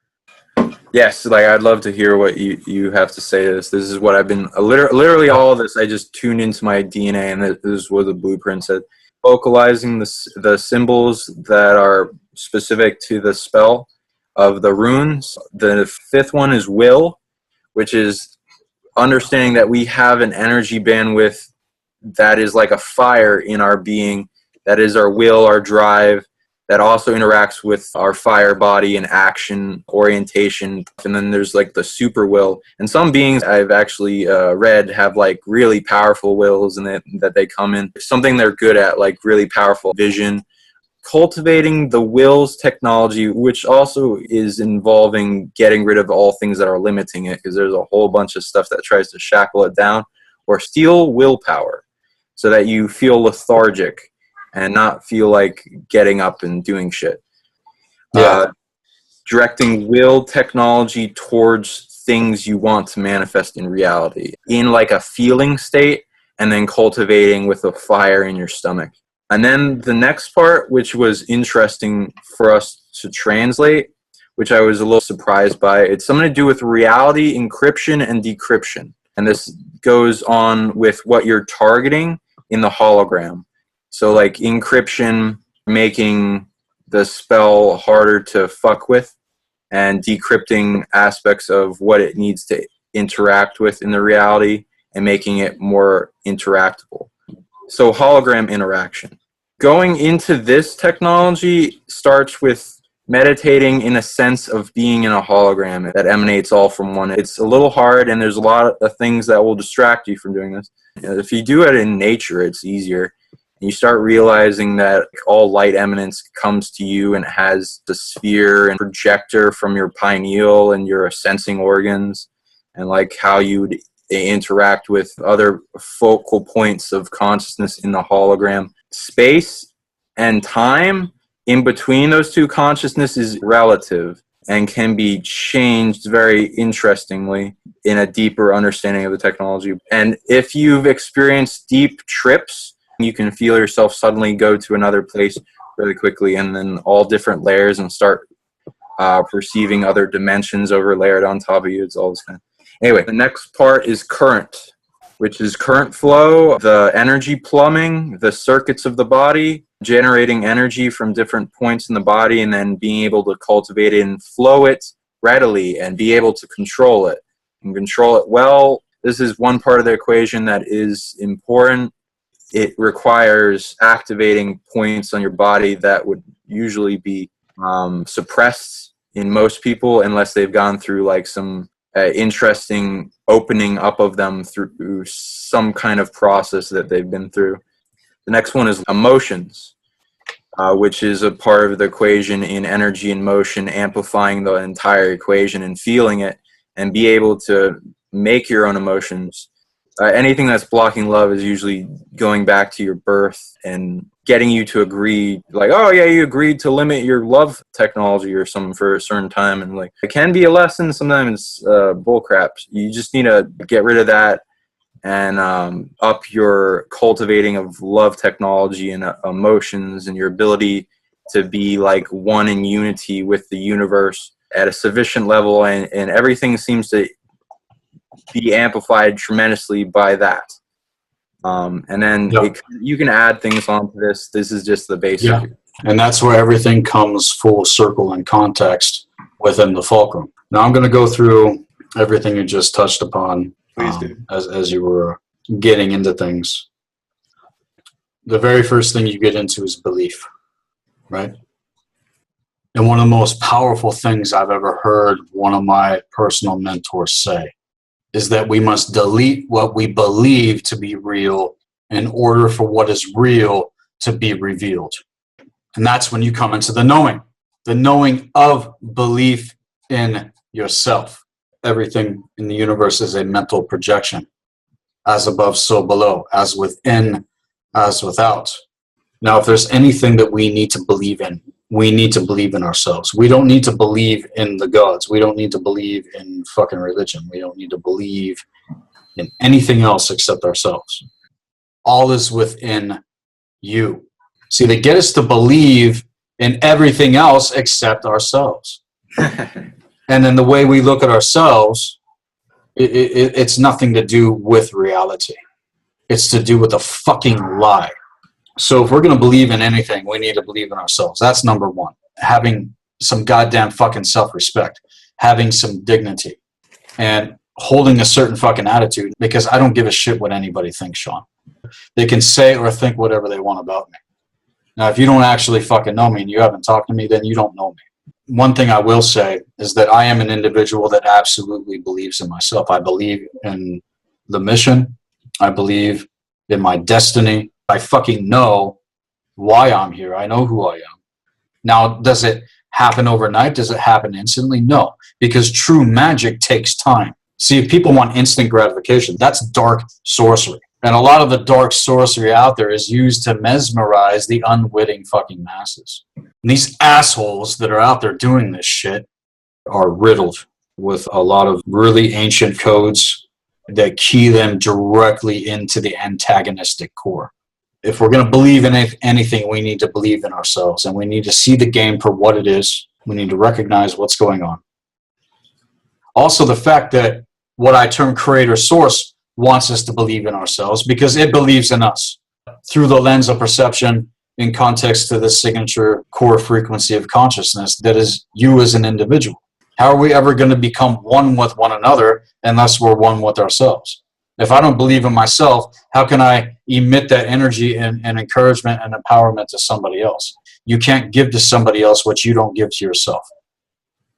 Yes, like I'd love to hear what you have to say to this. This is what I've been literally all of this. I just tuned into my DNA, and this is what the blueprint said. Vocalizing the symbols that are specific to the spell of the runes. The fifth one is will, which is understanding that we have an energy bandwidth that is like a fire in our being. That is our will, our drive, that also interacts with our fire body and action orientation. And then there's like the super will. And some beings I've actually read have like really powerful wills and that they come in. Something they're good at, like really powerful vision. Cultivating the will's technology, which also is involving getting rid of all things that are limiting it, because there's a whole bunch of stuff that tries to shackle it down or steal willpower. so that you feel lethargic and not feel like getting up and doing shit. Directing will technology towards things you want to manifest in reality in like a feeling state, and then cultivating with a fire in your stomach. And then the next part, which was interesting for us to translate, which I was a little surprised by, it's something to do with reality encryption and decryption. And this goes on with what you're targeting in the hologram. So like encryption, making the spell harder to fuck with, and decrypting aspects of what it needs to interact with in the reality and making it more interactable. So hologram interaction. Going into this technology starts with meditating in a sense of being in a hologram that emanates all from one. It's a little hard, and there's a lot of things that will distract you from doing this. If you do it in nature, it's easier. You start realizing that all light eminence comes to you and it has the sphere and projector from your pineal and your sensing organs, and like how you would interact with other focal points of consciousness in the hologram. Space and time in between those two consciousnesses is relative and can be changed very interestingly in a deeper understanding of the technology. And if you've experienced deep trips, you can feel yourself suddenly go to another place really quickly, and then all different layers, and start perceiving other dimensions overlayered on top of you. It's all this kind of... Anyway, the next part is current, which is current flow, the energy plumbing, the circuits of the body, generating energy from different points in the body, and then being able to cultivate it and flow it readily and be able to control it and control it well. This is one part of the equation that is important. It requires activating points on your body that would usually be suppressed in most people unless they've gone through like some interesting opening up of them through some kind of process that they've been through. The next one is emotions, which is a part of the equation in energy and motion, amplifying the entire equation and feeling it and be able to make your own emotions. Anything that's blocking love is usually going back to your birth and getting you to agree, like, oh yeah, you agreed to limit your love technology or something for a certain time, and like it can be a lesson, sometimes bullcrap. You just need to get rid of that and up your cultivating of love technology and emotions and your ability to be like one in unity with the universe at a sufficient level, and everything seems to be amplified tremendously by that. And then you can add things onto this. This is just the basic. Yeah. And that's where everything comes full circle in context within the fulcrum. Now I'm going to go through everything you just touched upon. Please do. As you were getting into things. The very first thing you get into is belief, right? And one of the most powerful things I've ever heard one of my personal mentors say is that we must delete what we believe to be real in order for what is real to be revealed. And that's when you come into the knowing of belief in yourself. Everything in the universe is a mental projection. As above, so below. As within, as without. Now, if there's anything that we need to believe in, we need to believe in ourselves. We don't need to believe in the gods. We don't need to believe in fucking religion. We don't need to believe in anything else except ourselves. All is within you. See, they get us to believe in everything else except ourselves. And then the way we look at ourselves, it's nothing to do with reality. It's to do with a fucking lie. So if we're going to believe in anything, we need to believe in ourselves. That's number one. Having some goddamn fucking self-respect. Having some dignity. And holding a certain fucking attitude, because I don't give a shit what anybody thinks, Sean. They can say or think whatever they want about me. Now, if you don't actually fucking know me and you haven't talked to me, then you don't know me. One thing I will say is that I am an individual that absolutely believes in myself. I believe in the mission. I believe in my destiny. I fucking know why I'm here. I know who I am. Now, does it happen overnight? Does it happen instantly? No, because true magic takes time. See, if people want instant gratification, that's dark sorcery. And a lot of the dark sorcery out there is used to mesmerize the unwitting fucking masses. And these assholes that are out there doing this shit are riddled with a lot of really ancient codes that key them directly into the antagonistic core. If we're going to believe in anything, we need to believe in ourselves, and we need to see the game for what it is. We need to recognize what's going on. Also, the fact that what I term creator source wants us to believe in ourselves because it believes in us through the lens of perception in context to the signature core frequency of consciousness that is you as an individual. How are we ever going to become one with one another unless we're one with ourselves? If I don't believe in myself, how can I emit that energy and encouragement and empowerment to somebody else? You can't give to somebody else what you don't give to yourself.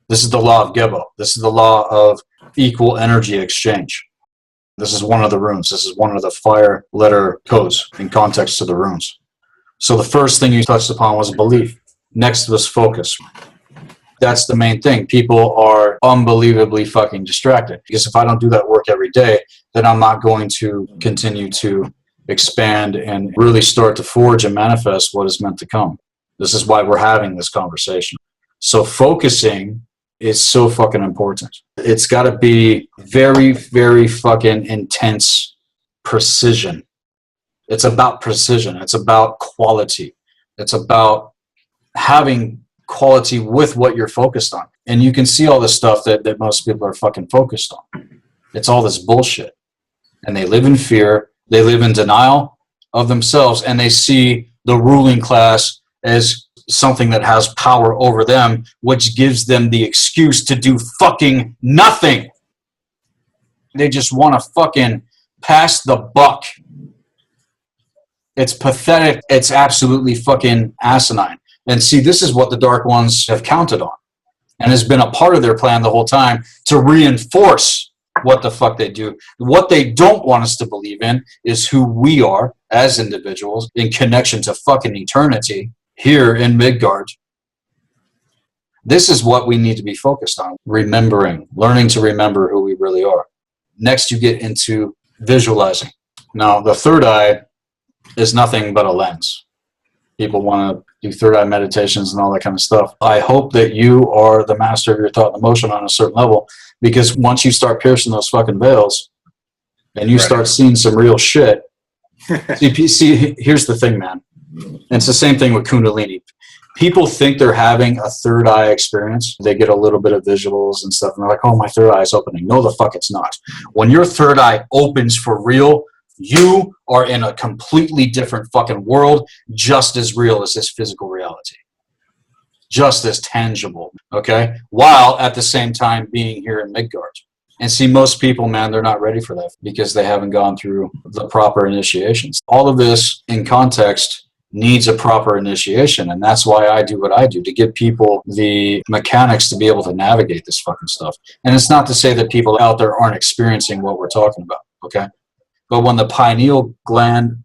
This is the law of Gebo. This is the law of equal energy exchange. This is one of the runes. This is one of the fire letter codes in context to the runes. So the first thing you touched upon was belief. Next was focus. That's the main thing. People are unbelievably fucking distracted because if I don't do that work every day, then I'm not going to continue to expand and really start to forge and manifest what is meant to come. This is why we're having this conversation. So focusing is so fucking important. It's got to be very, very fucking intense precision. It's about precision. It's about quality. It's about having quality with what you're focused on. And you can see all the stuff that most people are fucking focused on. It's all this bullshit. And they live in fear. They live in denial of themselves. And they see the ruling class as something that has power over them, which gives them the excuse to do fucking nothing. They just want to fucking pass the buck. It's pathetic. It's absolutely fucking asinine. And see, this is what the Dark Ones have counted on and has been a part of their plan the whole time to reinforce what the fuck they do. What they don't want us to believe in is who we are as individuals in connection to fucking eternity here in Midgard. This is what we need to be focused on. Remembering, learning to remember who we really are. Next, you get into visualizing. Now, the third eye is nothing but a lens. People want to do third eye meditations and all that kind of stuff. I hope that you are the master of your thought and emotion on a certain level, because once you start piercing those fucking veils and you start seeing some real shit, see, here's the thing, man. And it's the same thing with Kundalini. People think they're having a third eye experience. They get a little bit of visuals and stuff, and they're like, oh, my third eye is opening. No, the fuck it's not. When your third eye opens for real, you are in a completely different fucking world, just as real as this physical reality. Just as tangible, okay? While at the same time being here in Midgard. And see, most people, man, they're not ready for that because they haven't gone through the proper initiations. All of this in context needs a proper initiation, and that's why I do what I do, to give people the mechanics to be able to navigate this fucking stuff. And it's not to say that people out there aren't experiencing what we're talking about, okay? But when the pineal gland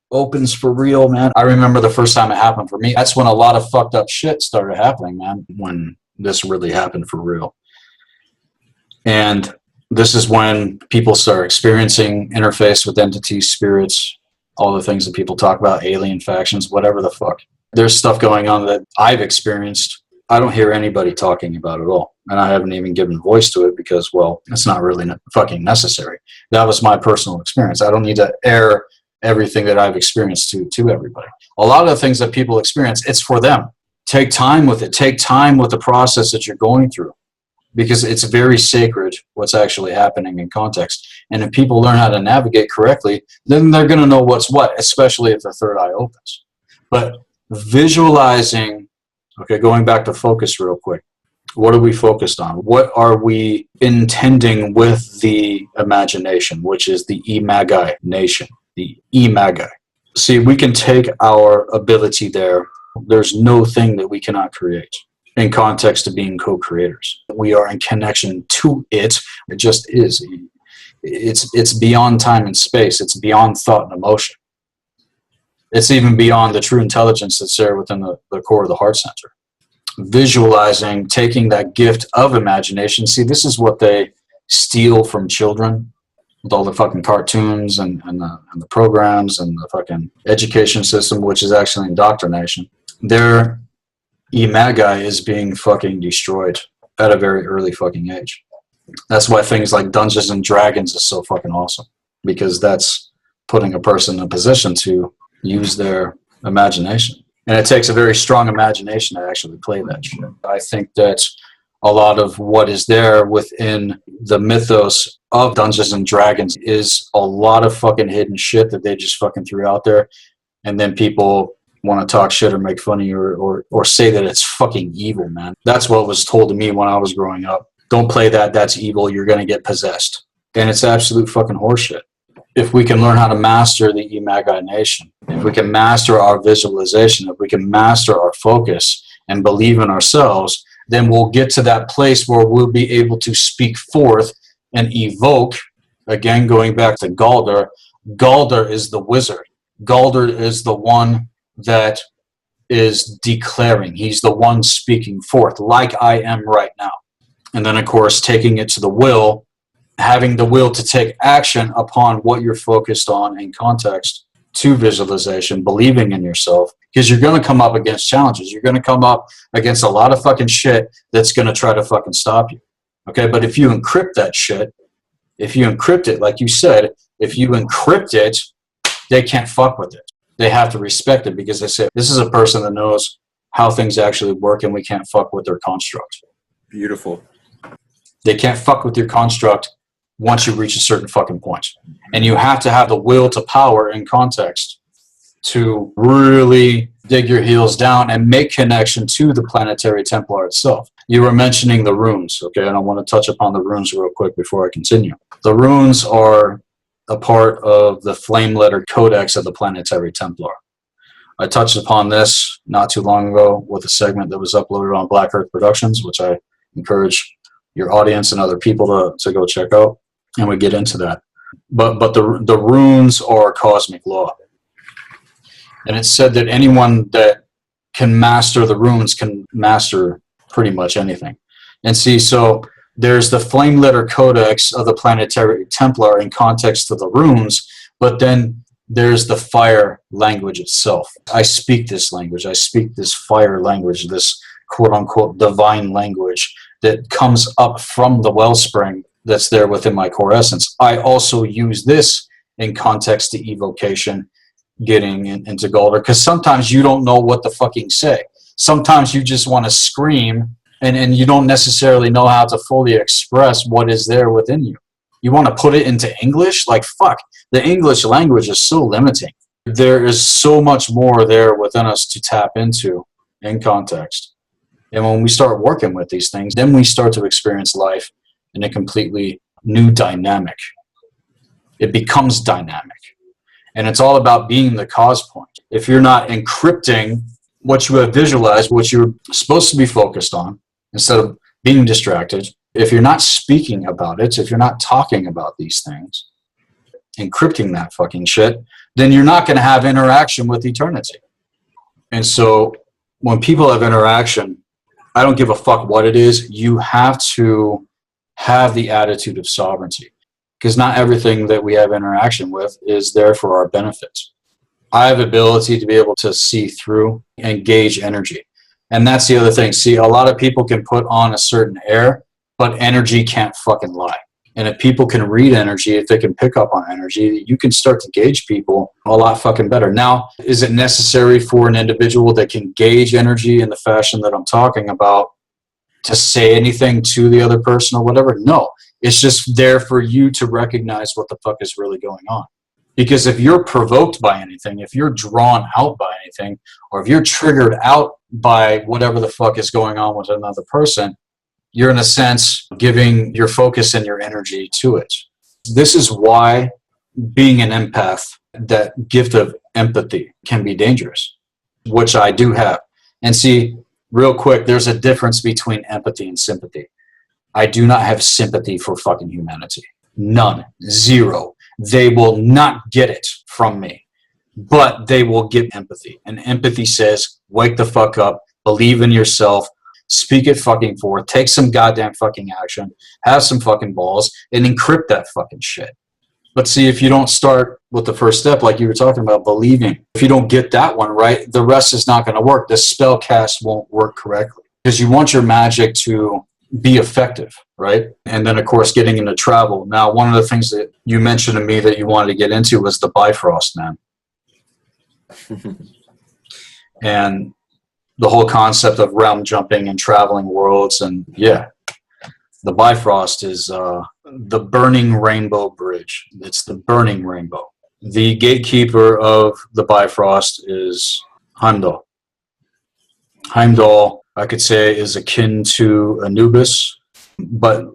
opens for real, man, I remember the first time it happened for me. That's when a lot of fucked up shit started happening, man, when this really happened for real. And this is when people start experiencing interface with entities, spirits, all the things that people talk about, alien factions, whatever the fuck. There's stuff going on that I've experienced. I don't hear anybody talking about it at all. And I haven't even given voice to it because, well, it's not really fucking necessary. That was my personal experience. I don't need to air everything that I've experienced to everybody. A lot of the things that people experience, it's for them. Take time with it. Take time with the process that you're going through, because it's very sacred what's actually happening in context. And if people learn how to navigate correctly, then they're going to know what's what, especially if the third eye opens. But visualizing, okay, going back to focus real quick. What are we focused on? What are we intending with the imagination, which is the imagination, the imagi? See, we can take our ability there. There's no thing that we cannot create in context of being co-creators. We are in connection to it. It just is. It's beyond time and space. It's beyond thought and emotion. It's even beyond the true intelligence that's there within the core of the heart center. Visualizing, taking that gift of imagination. See, this is what they steal from children. with all the fucking cartoons and the programs and the fucking education system, which is actually indoctrination. Their imagi is being fucking destroyed at a very early fucking age. That's why things like Dungeons and Dragons is so fucking awesome, because that's putting a person in a position to use their imagination. And it takes a very strong imagination to actually play that shit. I think that a lot of what is there within the mythos of Dungeons and Dragons is a lot of fucking hidden shit that they just fucking threw out there. And then people want to talk shit or make fun of you or say that it's fucking evil, man. That's what was told to me when I was growing up. Don't play that, that's evil, you're going to get possessed. And it's absolute fucking horseshit. If we can learn how to master the imagination, if we can master our visualization, if we can master our focus and believe in ourselves, then we'll get to that place where we'll be able to speak forth and evoke. Again, going back to Galder, Galder is the wizard. Galder is the one that is declaring. He's the one speaking forth, like I am right now. And then, of course, taking it to the will, having the will to take action upon what you're focused on in context to visualization, believing in yourself, because you're going to come up against challenges. You're going to come up against a lot of fucking shit that's going to try to fucking stop you. Okay, but if you encrypt that shit, if you encrypt it, like you said, if you encrypt it, they can't fuck with it. They have to respect it, because they say, this is a person that knows how things actually work and we can't fuck with their construct. Beautiful. They can't fuck with your construct once you reach a certain fucking point. And you have to have the will to power in context to really dig your heels down and make connection to the planetary Templar itself. You were mentioning the runes, okay? And I want to touch upon the runes real quick before I continue. The runes are a part of the flame letter codex of the planetary Templar. I touched upon this not too long ago with a segment that was uploaded on Black Earth Productions, which I encourage your audience and other people to go check out, and we get into that. But the runes are cosmic law. And it's said that anyone that can master the runes can master pretty much anything. And see, so there's the flame letter codex of the planetary Templar in context to the runes, but then there's the fire language itself. I speak this language. I speak this fire language, this quote-unquote divine language that comes up from the wellspring that's there within my core essence. I also use this in context to evocation, getting into Galder, because sometimes you don't know what to fucking say. Sometimes you just want to scream, and you don't necessarily know how to fully express what is there within you. You want to put it into English? Like, fuck. The English language is so limiting. There is so much more there within us to tap into in context. And when we start working with these things, then we start to experience life in a completely new dynamic. It becomes dynamic. And it's all about being the cause point. If you're not encrypting what you have visualized, what you're supposed to be focused on, instead of being distracted, if you're not speaking about it, if you're not talking about these things, encrypting that fucking shit, then you're not going to have interaction with eternity. And so when people have interaction, I don't give a fuck what it is, you have to have the attitude of sovereignty, because not everything that we have interaction with is there for our benefits. I have ability to be able to see through and gauge energy. And that's the other thing. See, a lot of people can put on a certain air, but energy can't fucking lie. And if people can read energy, if they can pick up on energy, you can start to gauge people a lot fucking better. Now, is it necessary for an individual that can gauge energy in the fashion that I'm talking about to say anything to the other person or whatever? No. It's just there for you to recognize what the fuck is really going on. Because if you're provoked by anything, if you're drawn out by anything, or if you're triggered out by whatever the fuck is going on with another person, you're in a sense giving your focus and your energy to it. This is why being an empath, that gift of empathy, can be dangerous, which I do have. And see, real quick, there's a difference between empathy and sympathy. I do not have sympathy for fucking humanity. None. Zero. They will not get it from me, but they will get empathy. And empathy says, wake the fuck up, believe in yourself, speak it fucking forth, take some goddamn fucking action, have some fucking balls, and encrypt that fucking shit. But see, if you don't start with the first step, like you were talking about, believing, if you don't get that one right, the rest is not going to work. The spell cast won't work correctly because you want your magic to be effective, right? And then, of course, getting into travel. Now, one of the things that you mentioned to me that you wanted to get into was the Bifrost, man. And the whole concept of realm jumping and traveling worlds. And yeah, the Bifrost is the burning rainbow bridge. It's the burning rainbow. The gatekeeper of the Bifrost is Heimdall. Heimdall, I could say, is akin to Anubis, but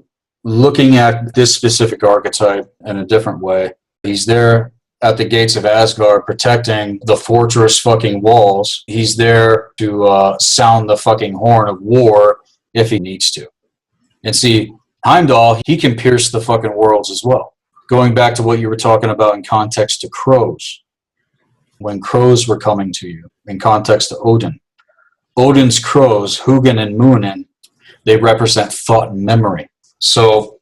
looking at this specific archetype in a different way, he's there at the gates of Asgard protecting the fortress fucking walls. He's there to sound the fucking horn of war if he needs to. And see, Heimdall, he can pierce the fucking worlds as well. Going back to what you were talking about in context to crows. When crows were coming to you, in context to Odin. Odin's crows, Hugin and Munin, they represent thought and memory. So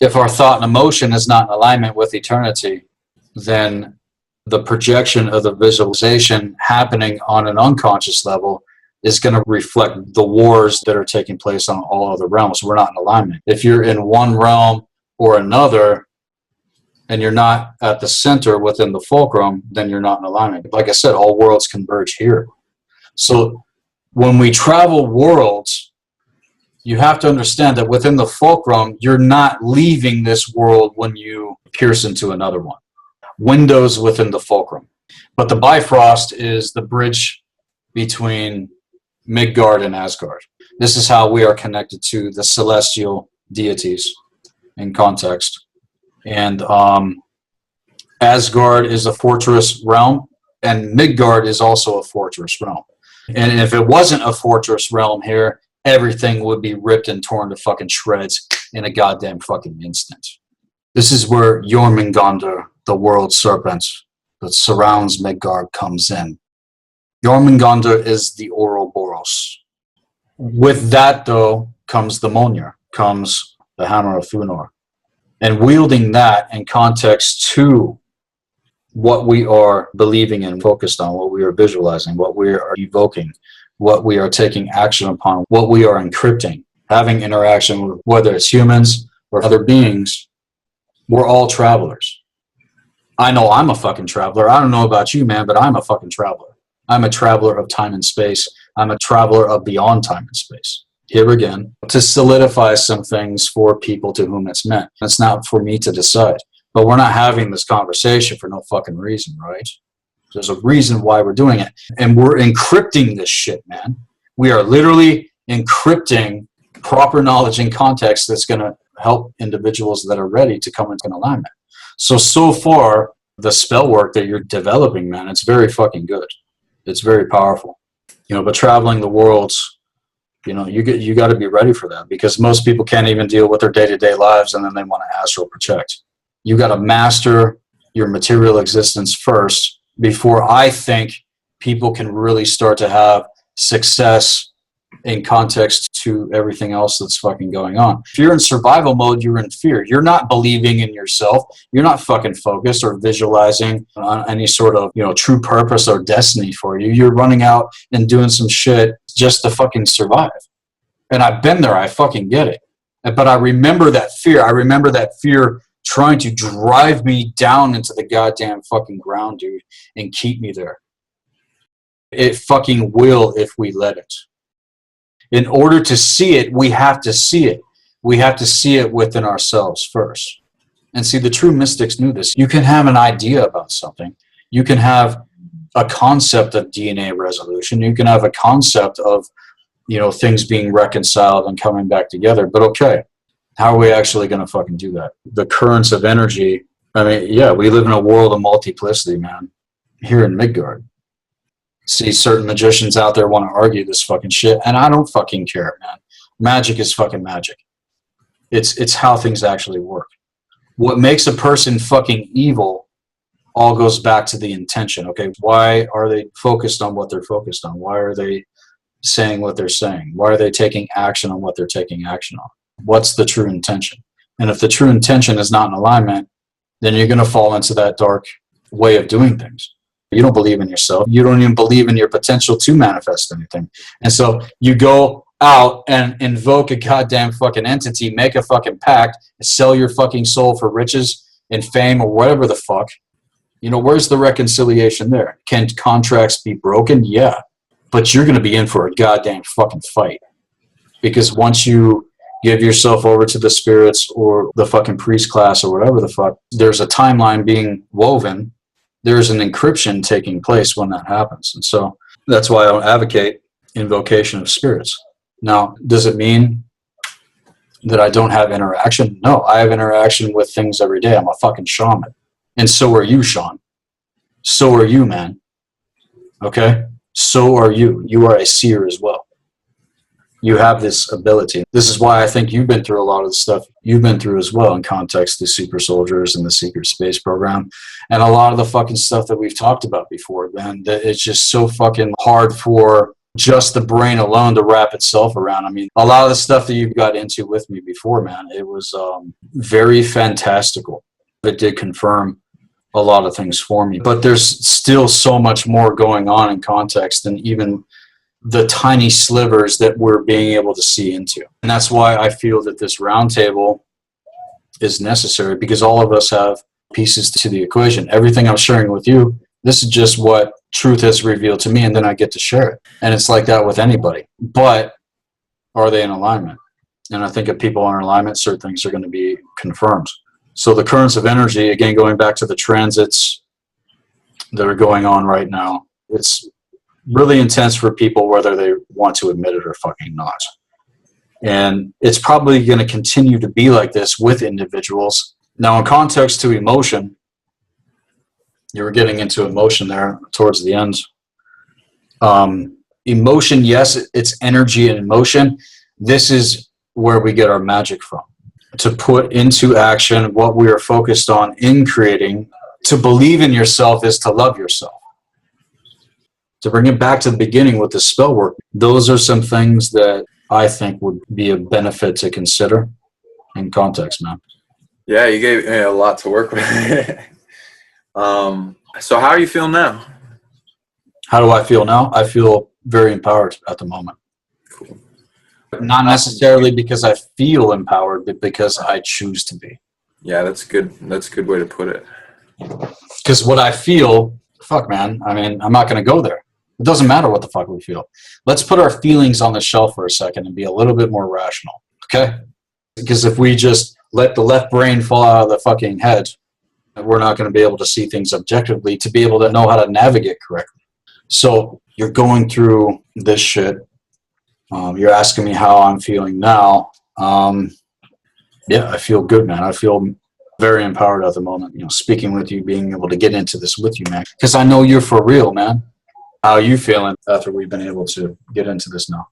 if our thought and emotion is not in alignment with eternity, then the projection of the visualization happening on an unconscious level is going to reflect the wars that are taking place on all other realms. We're not in alignment. If you're in one realm or another, and you're not at the center within the fulcrum, then you're not in alignment. Like I said, all worlds converge here. So when we travel worlds, you have to understand that within the fulcrum, you're not leaving this world when you pierce into another one. Windows within the fulcrum. But the Bifrost is the bridge between Midgard and Asgard. This is how we are connected to the celestial deities in context. And Asgard is a fortress realm, and Midgard is also a fortress realm. And if it wasn't a fortress realm here, everything would be ripped and torn to fucking shreds in a goddamn fucking instant. This is where Jormungandr, the world serpent that surrounds Midgard, comes in. Jormungandr is the Ouroboros. With that, though, comes the Mjolnir, comes the Hammer of Thunor. And wielding that in context to what we are believing and focused on, what we are visualizing, what we are evoking, what we are taking action upon, what we are encrypting, having interaction with, whether it's humans or other beings, we're all travelers. I know I'm a fucking traveler. I don't know about you, man, but I'm a fucking traveler. I'm a traveler of time and space. I'm a traveler of beyond time and space. Here again, to solidify some things for people to whom it's meant. It's not for me to decide. But we're not having this conversation for no fucking reason, right? There's a reason why we're doing it. And we're encrypting this shit, man. We are literally encrypting proper knowledge and context that's going to help individuals that are ready to come into alignment. So far, the spell work that you're developing, man, it's very fucking good. It's very powerful. But traveling the worlds, you got to be ready for that, because most people can't even deal with their day-to-day lives, and then they want to astral project. You got to master your material existence first before I think people can really start to have success in context to everything else that's fucking going on. If you're in survival mode, you're in fear. You're not believing in yourself. You're not fucking focused or visualizing on any sort of, true purpose or destiny for you. You're running out and doing some shit just to fucking survive. And I've been there. I fucking get it. But I remember that fear. I remember that fear trying to drive me down into the goddamn fucking ground, dude, and keep me there. It fucking will if we let it. In order to see it, we have to see it. We have to see it within ourselves first. And see, the true mystics knew this. You can have an idea about something. You can have a concept of DNA resolution. You can have a concept of, things being reconciled and coming back together. But okay, how are we actually going to fucking do that? The currents of energy. I mean, yeah, we live in a world of multiplicity, man, here in Midgard. See, certain magicians out there want to argue this fucking shit, and I don't fucking care, man. Magic is fucking magic. It's how things actually work. What makes a person fucking evil all goes back to the intention, okay? Why are they focused on what they're focused on? Why are they saying what they're saying? Why are they taking action on what they're taking action on? What's the true intention? And if the true intention is not in alignment, then you're going to fall into that dark way of doing things. You don't believe in yourself. You don't even believe in your potential to manifest anything. And so you go out and invoke a goddamn fucking entity, make a fucking pact, sell your fucking soul for riches and fame or whatever the fuck. You know, where's the reconciliation there? Can contracts be broken? Yeah. But you're going to be in for a goddamn fucking fight. Because once you give yourself over to the spirits or the fucking priest class or whatever the fuck, there's a timeline being woven. There's an encryption taking place when that happens. And so that's why I don't advocate invocation of spirits. Now, does it mean that I don't have interaction? No, I have interaction with things every day. I'm a fucking shaman. And so are you, Sean. So are you, man. Okay? So are you. You are a seer as well. You have this ability. This is why I think you've been through a lot of the stuff you've been through as well in context to Super Soldiers and the Secret Space Program. And a lot of the fucking stuff that we've talked about before, man, that it's just so fucking hard for just the brain alone to wrap itself around. I mean, a lot of the stuff that you've got into with me before, man, it was very fantastical. It did confirm a lot of things for me. But there's still so much more going on in context than even the tiny slivers that we're being able to see into. And that's why I feel that this roundtable is necessary, because all of us have pieces to the equation. Everything I'm sharing with you, this is just what truth has revealed to me, and then I get to share it. And it's like that with anybody. But are they in alignment? And I think if people are in alignment, certain things are going to be confirmed. So the currents of energy, again, going back to the transits that are going on right now, it's really intense for people whether they want to admit it or fucking not. And it's probably going to continue to be like this with individuals. Now, in context to emotion, you were getting into emotion there towards the end. Emotion, yes, it's energy and emotion. This is where we get our magic from. To put into action what we are focused on in creating. To believe in yourself is to love yourself. To bring it back to the beginning with the Spellwork, those are some things that I think would be a benefit to consider in context, man. Yeah, you gave me a lot to work with. So how are you feeling now? How do I feel now? I feel very empowered at the moment. Cool. Not necessarily because I feel empowered, but because I choose to be. Yeah, that's good. That's a good way to put it. Because what I feel, fuck, man, I mean, I'm not going to go there. It doesn't matter what the fuck we feel. Let's put our feelings on the shelf for a second and be a little bit more rational, okay? Because if we just let the left brain fall out of the fucking head, we're not going to be able to see things objectively to be able to know how to navigate correctly. So you're going through this shit. You're asking me how I'm feeling now. Yeah, I feel good, man. I feel very empowered at the moment. You know, speaking with you, being able to get into this with you, man. Because I know you're for real, man. How are you feeling after we've been able to get into this now?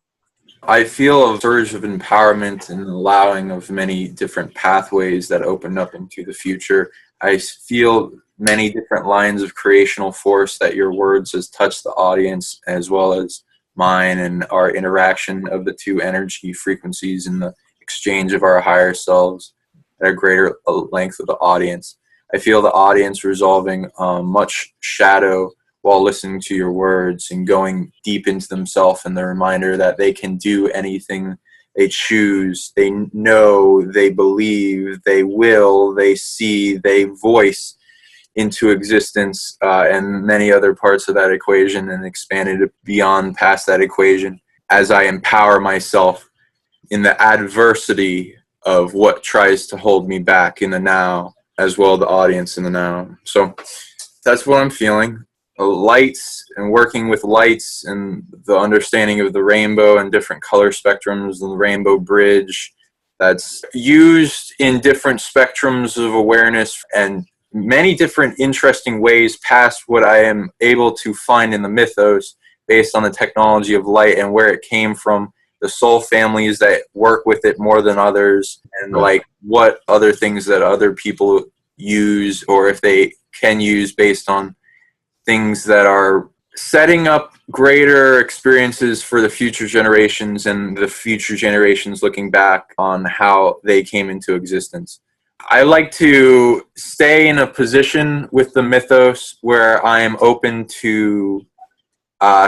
I feel a surge of empowerment and allowing of many different pathways that open up into the future. I feel many different lines of creational force that your words has touched the audience as well as mine, and our interaction of the two energy frequencies and the exchange of our higher selves at a greater length of the audience. I feel the audience resolving much shadow while listening to your words and going deep into themselves, and the reminder that they can do anything they choose, they know, they believe, they will, they see, they voice into existence, and many other parts of that equation, and expanded beyond past that equation as I empower myself in the adversity of what tries to hold me back in the now, as well as the audience in the now. So that's what I'm feeling. Lights and working with lights and the understanding of the rainbow and different color spectrums and the rainbow bridge that's used in different spectrums of awareness and many different interesting ways past what I am able to find in the mythos based on the technology of light and where it came from, the soul families that work with it more than others, and like what other things that other people use or if they can use based on things that are setting up greater experiences for the future generations and the future generations looking back on how they came into existence. I like to stay in a position with the mythos where I am open to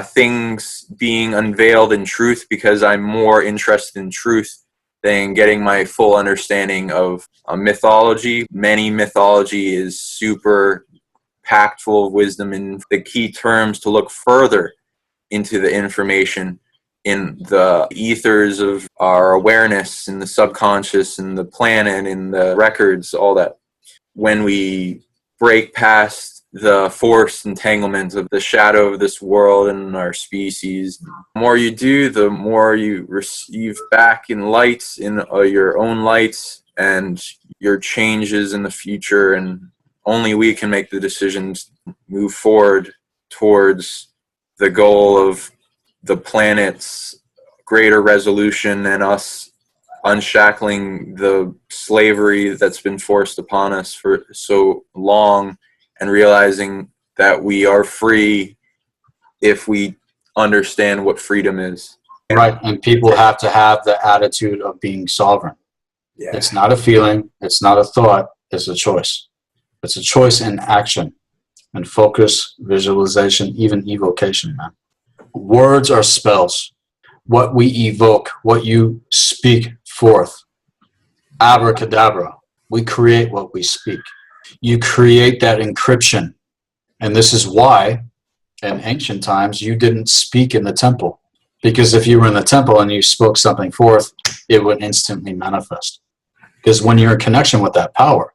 things being unveiled in truth, because I'm more interested in truth than getting my full understanding of mythology. Many mythology is super packed full of wisdom, and the key terms to look further into the information in the ethers of our awareness, in the subconscious, in the planet, in the records, all that. When we break past the forced entanglement of the shadow of this world and our species, the more you do, the more you receive back in lights, in your own lights, and your changes in the future. And only we can make the decisions, move forward towards the goal of the planet's greater resolution and us unshackling the slavery that's been forced upon us for so long, and realizing that we are free if we understand what freedom is. Right, and people have to have the attitude of being sovereign. Yeah. It's not a feeling, it's not a thought, it's a choice. It's a choice in action and focus, visualization, even evocation, man. Words are spells. What we evoke, what you speak forth. Abracadabra. We create what we speak. You create that encryption. And this is why, in ancient times, you didn't speak in the temple. Because if you were in the temple and you spoke something forth, it would instantly manifest. Because when you're in connection with that power,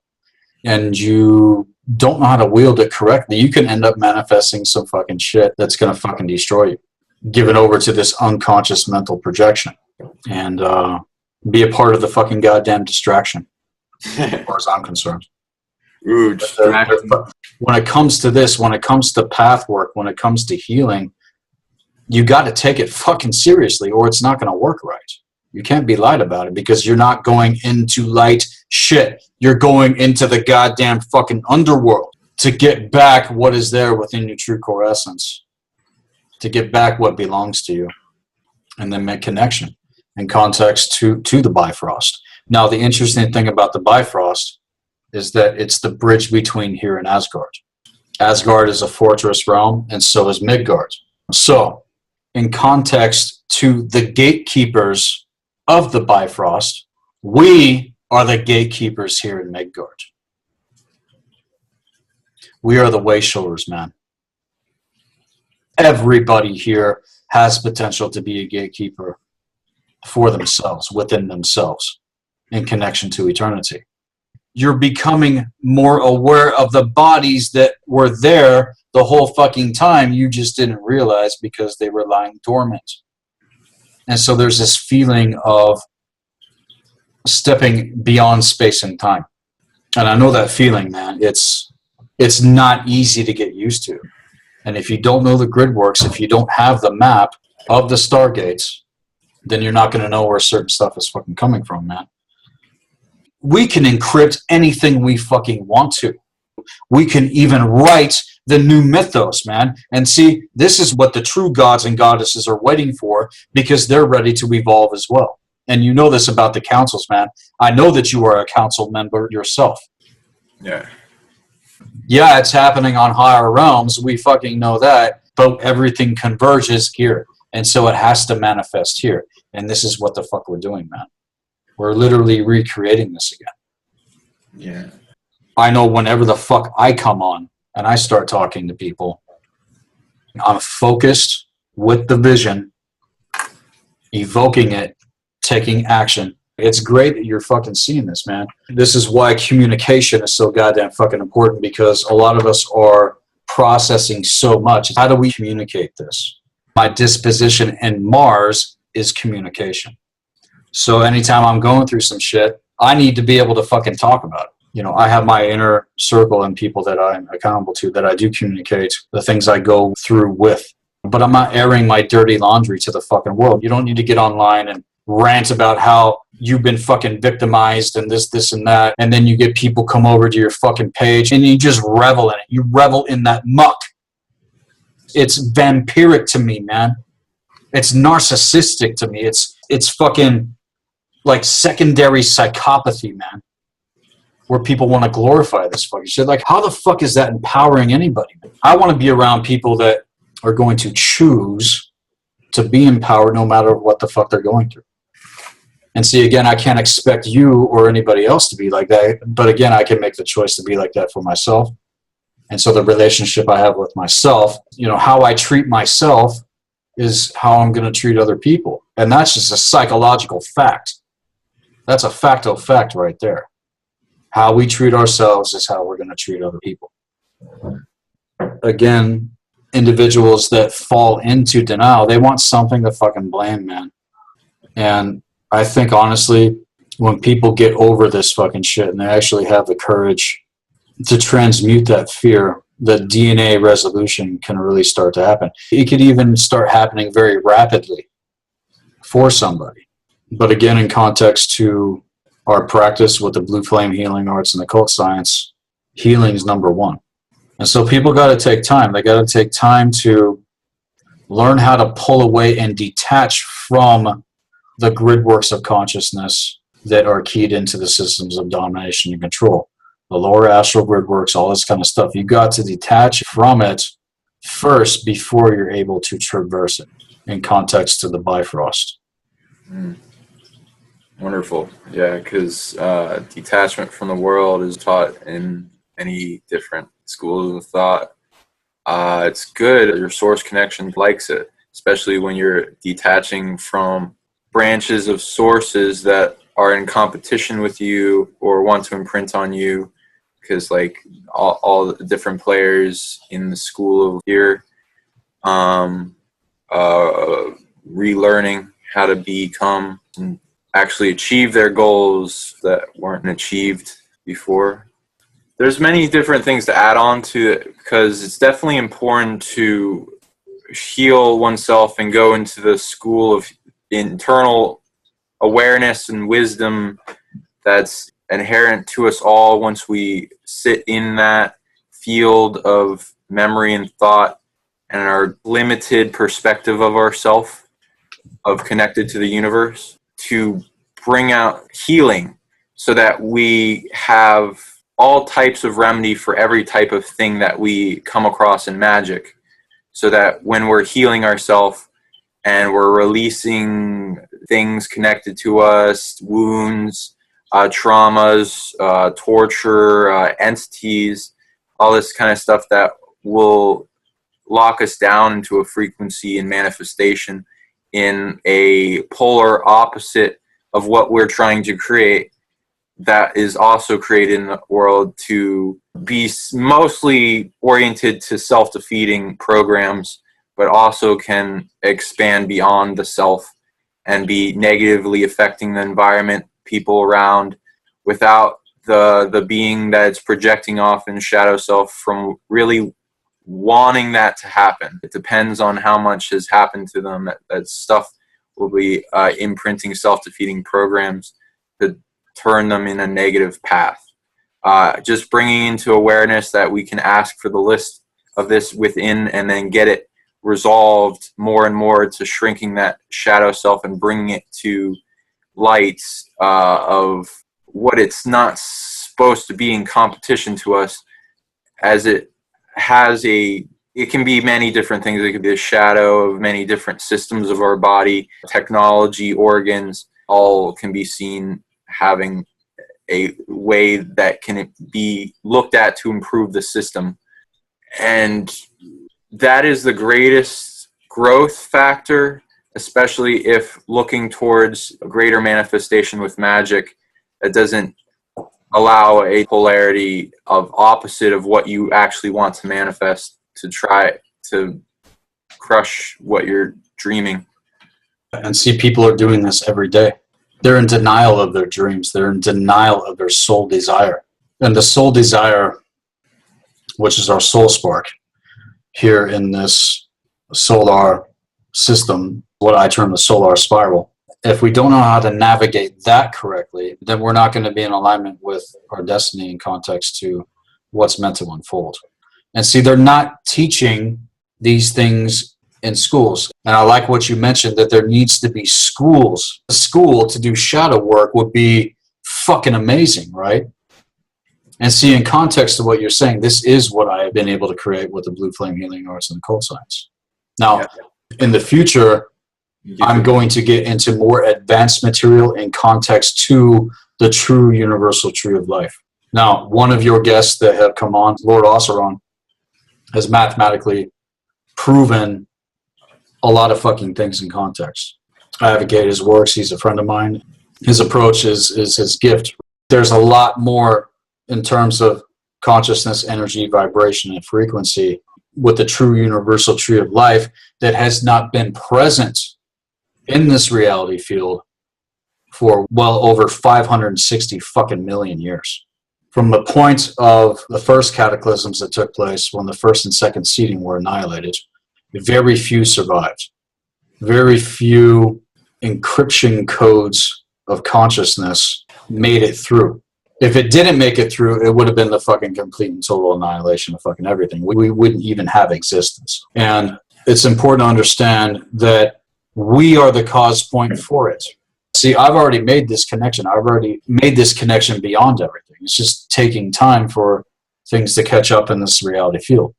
and you don't know how to wield it correctly, you can end up manifesting some fucking shit that's going to fucking destroy you. Give it over to this unconscious mental projection and be a part of the fucking goddamn distraction, as far as I'm concerned. Ooh, When it comes to this, when it comes to path work, when it comes to healing, you got to take it fucking seriously or it's not going to work right. You can't be lied about it because you're not going into light shit. You're going into the goddamn fucking underworld to get back what is there within your true core essence, to get back what belongs to you, and then make connection and context to the Bifrost. Now, the interesting thing about the Bifrost is that it's the bridge between here and Asgard. Asgard is a fortress realm, and so is Midgard. So, in context to the gatekeepers of the Bifrost, we are the gatekeepers here in Midgard. We are the way showers, man. Everybody here has potential to be a gatekeeper for themselves, within themselves, in connection to eternity. You're becoming more aware of the bodies that were there the whole fucking time. You just didn't realize because they were lying dormant. And so there's this feeling of stepping beyond space and time. And I know that feeling, man. It's not easy to get used to. And if you don't know the grid works, if you don't have the map of the stargates, then you're not going to know where certain stuff is fucking coming from, man. We can encrypt anything we fucking want to. We can even write the new mythos, man. And see, this is what the true gods and goddesses are waiting for, because they're ready to evolve as well. And you know this about the councils, man. I know that you are a council member yourself. Yeah. Yeah, it's happening on higher realms. We fucking know that. But everything converges here. And so it has to manifest here. And this is what the fuck we're doing, man. We're literally recreating this again. Yeah. I know whenever the fuck I come on and I start talking to people, I'm focused with the vision, evoking it, taking action. It's great that you're fucking seeing this, man. This is why communication is so goddamn fucking important, because a lot of us are processing so much. How do we communicate this? My disposition in Mars is communication. So anytime I'm going through some shit, I need to be able to fucking talk about it. You know, I have my inner circle and people that I'm accountable to, that I do communicate the things I go through with. But I'm not airing my dirty laundry to the fucking world. You don't need to get online and rant about how you've been fucking victimized and this, and that. And then you get people come over to your fucking page and you just revel in it. You revel in that muck. It's vampiric to me, man. It's narcissistic to me. It's fucking like secondary psychopathy, man. where people want to glorify this fucking shit. Like, how the fuck is that empowering anybody? I want to be around people that are going to choose to be empowered no matter what the fuck they're going through. And see, again, I can't expect you or anybody else to be like that. But again, I can make the choice to be like that for myself. And so the relationship I have with myself, you know, how I treat myself is how I'm going to treat other people. And that's just a psychological fact. That's a facto fact right there. How we treat ourselves is how we're going to treat other people. Again, individuals that fall into denial, they want something to fucking blame, man. And I think, honestly, when people get over this fucking shit and they actually have the courage to transmute that fear, the DNA resolution can really start to happen. It could even start happening very rapidly for somebody. But again, in context to our practice with the blue flame healing arts and occult science, healing is number one. And so people got to take time. They got to take time to learn how to pull away and detach from the grid works of consciousness that are keyed into the systems of domination and control. The lower astral grid works, all this kind of stuff. You got to detach from it first before you're able to traverse it in context to the Bifrost. Wonderful. Yeah, because detachment from the world is taught in many different schools of thought. It's good. Your source connection likes it, especially when you're detaching from branches of sources that are in competition with you or want to imprint on you. Because like all the different players in the school of here, relearning how to become and actually achieve their goals that weren't achieved before. There's many different things to add on to it, because it's definitely important to heal oneself and go into the school of internal awareness and wisdom that's inherent to us all once we sit in that field of memory and thought and our limited perspective of ourself, of connected to the universe, to bring out healing so that we have all types of remedy for every type of thing that we come across in magic, so that when we're healing ourselves and we're releasing things connected to us, wounds, traumas, torture, entities, all this kind of stuff that will lock us down into a frequency and manifestation in a polar opposite of what we're trying to create, that is also created in the world to be mostly oriented to self-defeating programs, but also can expand beyond the self and be negatively affecting the environment, people around, without the being that it's projecting off in shadow self from really wanting that to happen. It depends on how much has happened to them. That stuff will be imprinting self-defeating programs to turn them in a negative path. Just bringing into awareness that we can ask for the list of this within and then get it resolved more and more to shrinking that shadow self and bringing it to lights of what it's not supposed to be in competition to us, as it has it can be many different things. It could be a shadow of many different systems of our body, technology, organs, all can be seen having a way that can be looked at to improve the system. And that is the greatest growth factor, especially if looking towards a greater manifestation with magic that doesn't allow a polarity of opposite of what you actually want to manifest, to try to crush what you're dreaming. And see, people are doing this every day. They're in denial of their dreams. They're in denial of their soul desire. And the soul desire, which is our soul spark here in this solar system, what I term the solar spiral. If we don't know how to navigate that correctly, then we're not going to be in alignment with our destiny in context to what's meant to unfold. And see, they're not teaching these things in schools. And I like what you mentioned, that there needs to be schools. A school to do shadow work would be fucking amazing, right? And see, in context of what you're saying, this is what I have been able to create with the Blue Flame Healing Arts and Occult Science. Now, in the future, I'm going to get into more advanced material in context to the true universal tree of life. Now, one of your guests that have come on, Lord Osseron, has mathematically proven a lot of fucking things in context. I advocate his works. He's a friend of mine. His approach is his gift. There's a lot more in terms of consciousness, energy, vibration, and frequency with the true universal tree of life that has not been present in this reality field for well over 560 fucking million years. From the point of the first cataclysms that took place when the first and second seeding were annihilated, very few survived. Very few encryption codes of consciousness made it through. If it didn't make it through, it would have been the fucking complete and total annihilation of fucking everything. We wouldn't even have existence. And it's important to understand that we are the cause point for it. See, I've already made this connection. I've already made this connection beyond everything. It's just taking time for things to catch up in this reality field.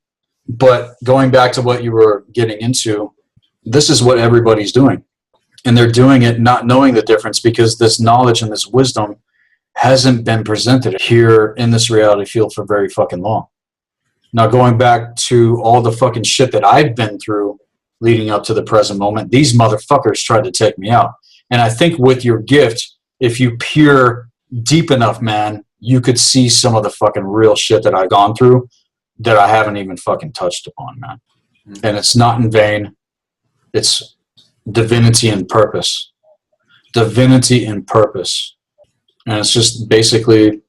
But going back to what you were getting into, this is what everybody's doing. And they're doing it not knowing the difference because this knowledge and this wisdom hasn't been presented here in this reality field for very fucking long. Now, going back to all the fucking shit that I've been through leading up to the present moment, these motherfuckers tried to take me out. And I think with your gift, if you peer deep enough, man, you could see some of the fucking real shit that I've gone through that I haven't even fucking touched upon, man. And it's not in vain. It's divinity and purpose. Divinity and purpose. And it's just basically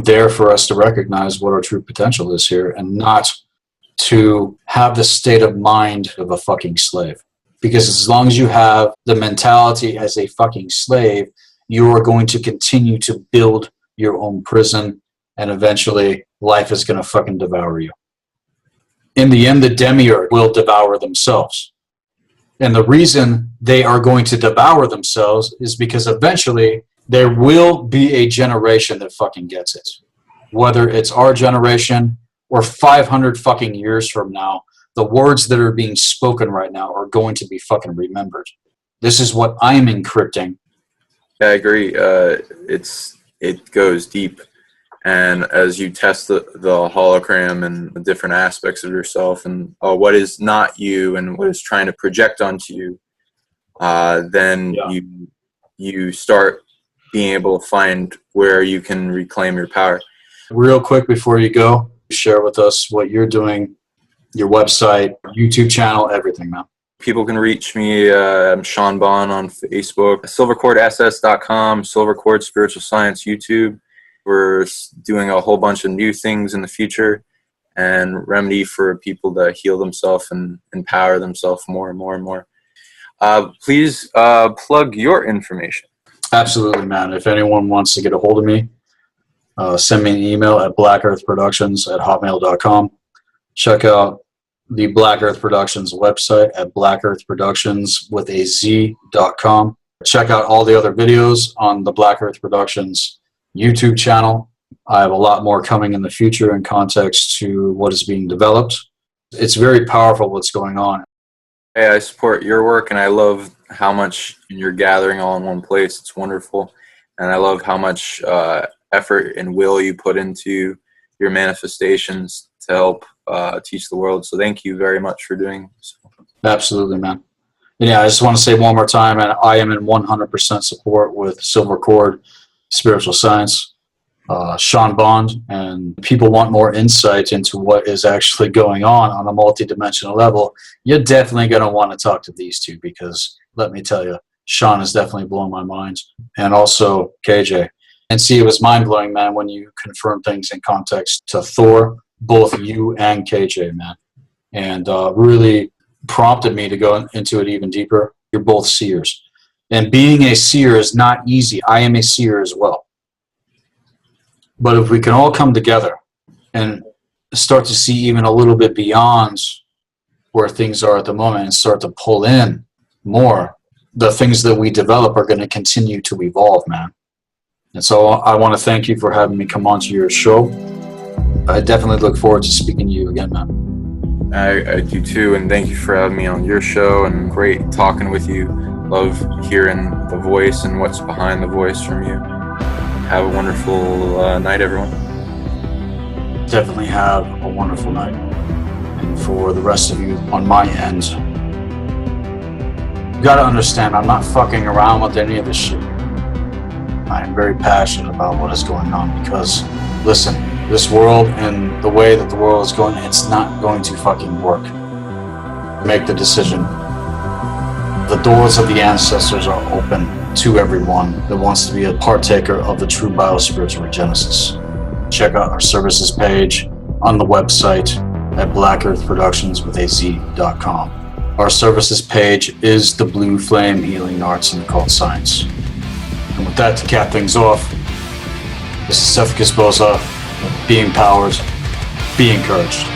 there for us to recognize what our true potential is here and not to have the state of mind of a fucking slave. Because as long as you have the mentality as a fucking slave, you are going to continue to build your own prison, and eventually life is going to fucking devour you. In the end, the demiurge will devour themselves. And the reason they are going to devour themselves is because eventually there will be a generation that fucking gets it. Whether it's our generation or 500 fucking years from now, the words that are being spoken right now are going to be fucking remembered. This is what I'm encrypting. Yeah, I agree. It goes deep. And as you test the hologram and the different aspects of yourself and what is not you and what is trying to project onto you, then you start being able to find where you can reclaim your power. Real quick before you go, share with us what you're doing, your website, YouTube channel, everything, man. People can reach me. I'm Sean Bond on Facebook, silvercordss.com, Silvercord Spiritual Science YouTube. We're doing a whole bunch of new things in the future and remedy for people to heal themselves and empower themselves more and more and more. Please plug your information. Absolutely, man. If anyone wants to get a hold of me, send me an email at blackearthproductions@hotmail.com. Check out the Black Earth Productions website at blackearthproductions.com. Check out all the other videos on the Black Earth Productions YouTube channel. I have a lot more coming in the future in context to what is being developed. It's very powerful what's going on. Hey, I support your work and I love how much you're gathering all in one place. It's wonderful. And I love how much effort and will you put into your manifestations to help teach the world. So thank you very much for doing this. Absolutely, man. And yeah, I just want to say one more time, and I am in 100% support with Silver Cord Spiritual Science, Sean Bond, and people want more insight into what is actually going on a multidimensional level. You're definitely going to want to talk to these two because let me tell you, Sean is definitely blowing my mind, and also KJ. And see, it was mind-blowing, man, when you confirm things in context to Thor, both you and KJ, man, and really prompted me to go into it even deeper. You're both seers. And being a seer is not easy. I am a seer as well. But if we can all come together and start to see even a little bit beyond where things are at the moment and start to pull in more, the things that we develop are going to continue to evolve, man. And so I want to thank you for having me come onto your show. I definitely look forward to speaking to you again, man. I do too, and thank you for having me on your show, and great talking with you. Love hearing the voice and what's behind the voice from you. Have a wonderful night, everyone. Definitely have a wonderful night. And for the rest of you on my end, you gotta understand, I'm not fucking around with any of this shit. I am very passionate about what is going on because, listen, this world and the way that the world is going, it's not going to fucking work. Make the decision. The doors of the ancestors are open to everyone that wants to be a partaker of the true biospiritual regenesis. Check out our services page on the website at blackearthproductions.com. Our services page is the Blue Flame Healing Arts and Occult Science. And with that, to cap things off, this is Sethikus Boza. Be empowered, be encouraged.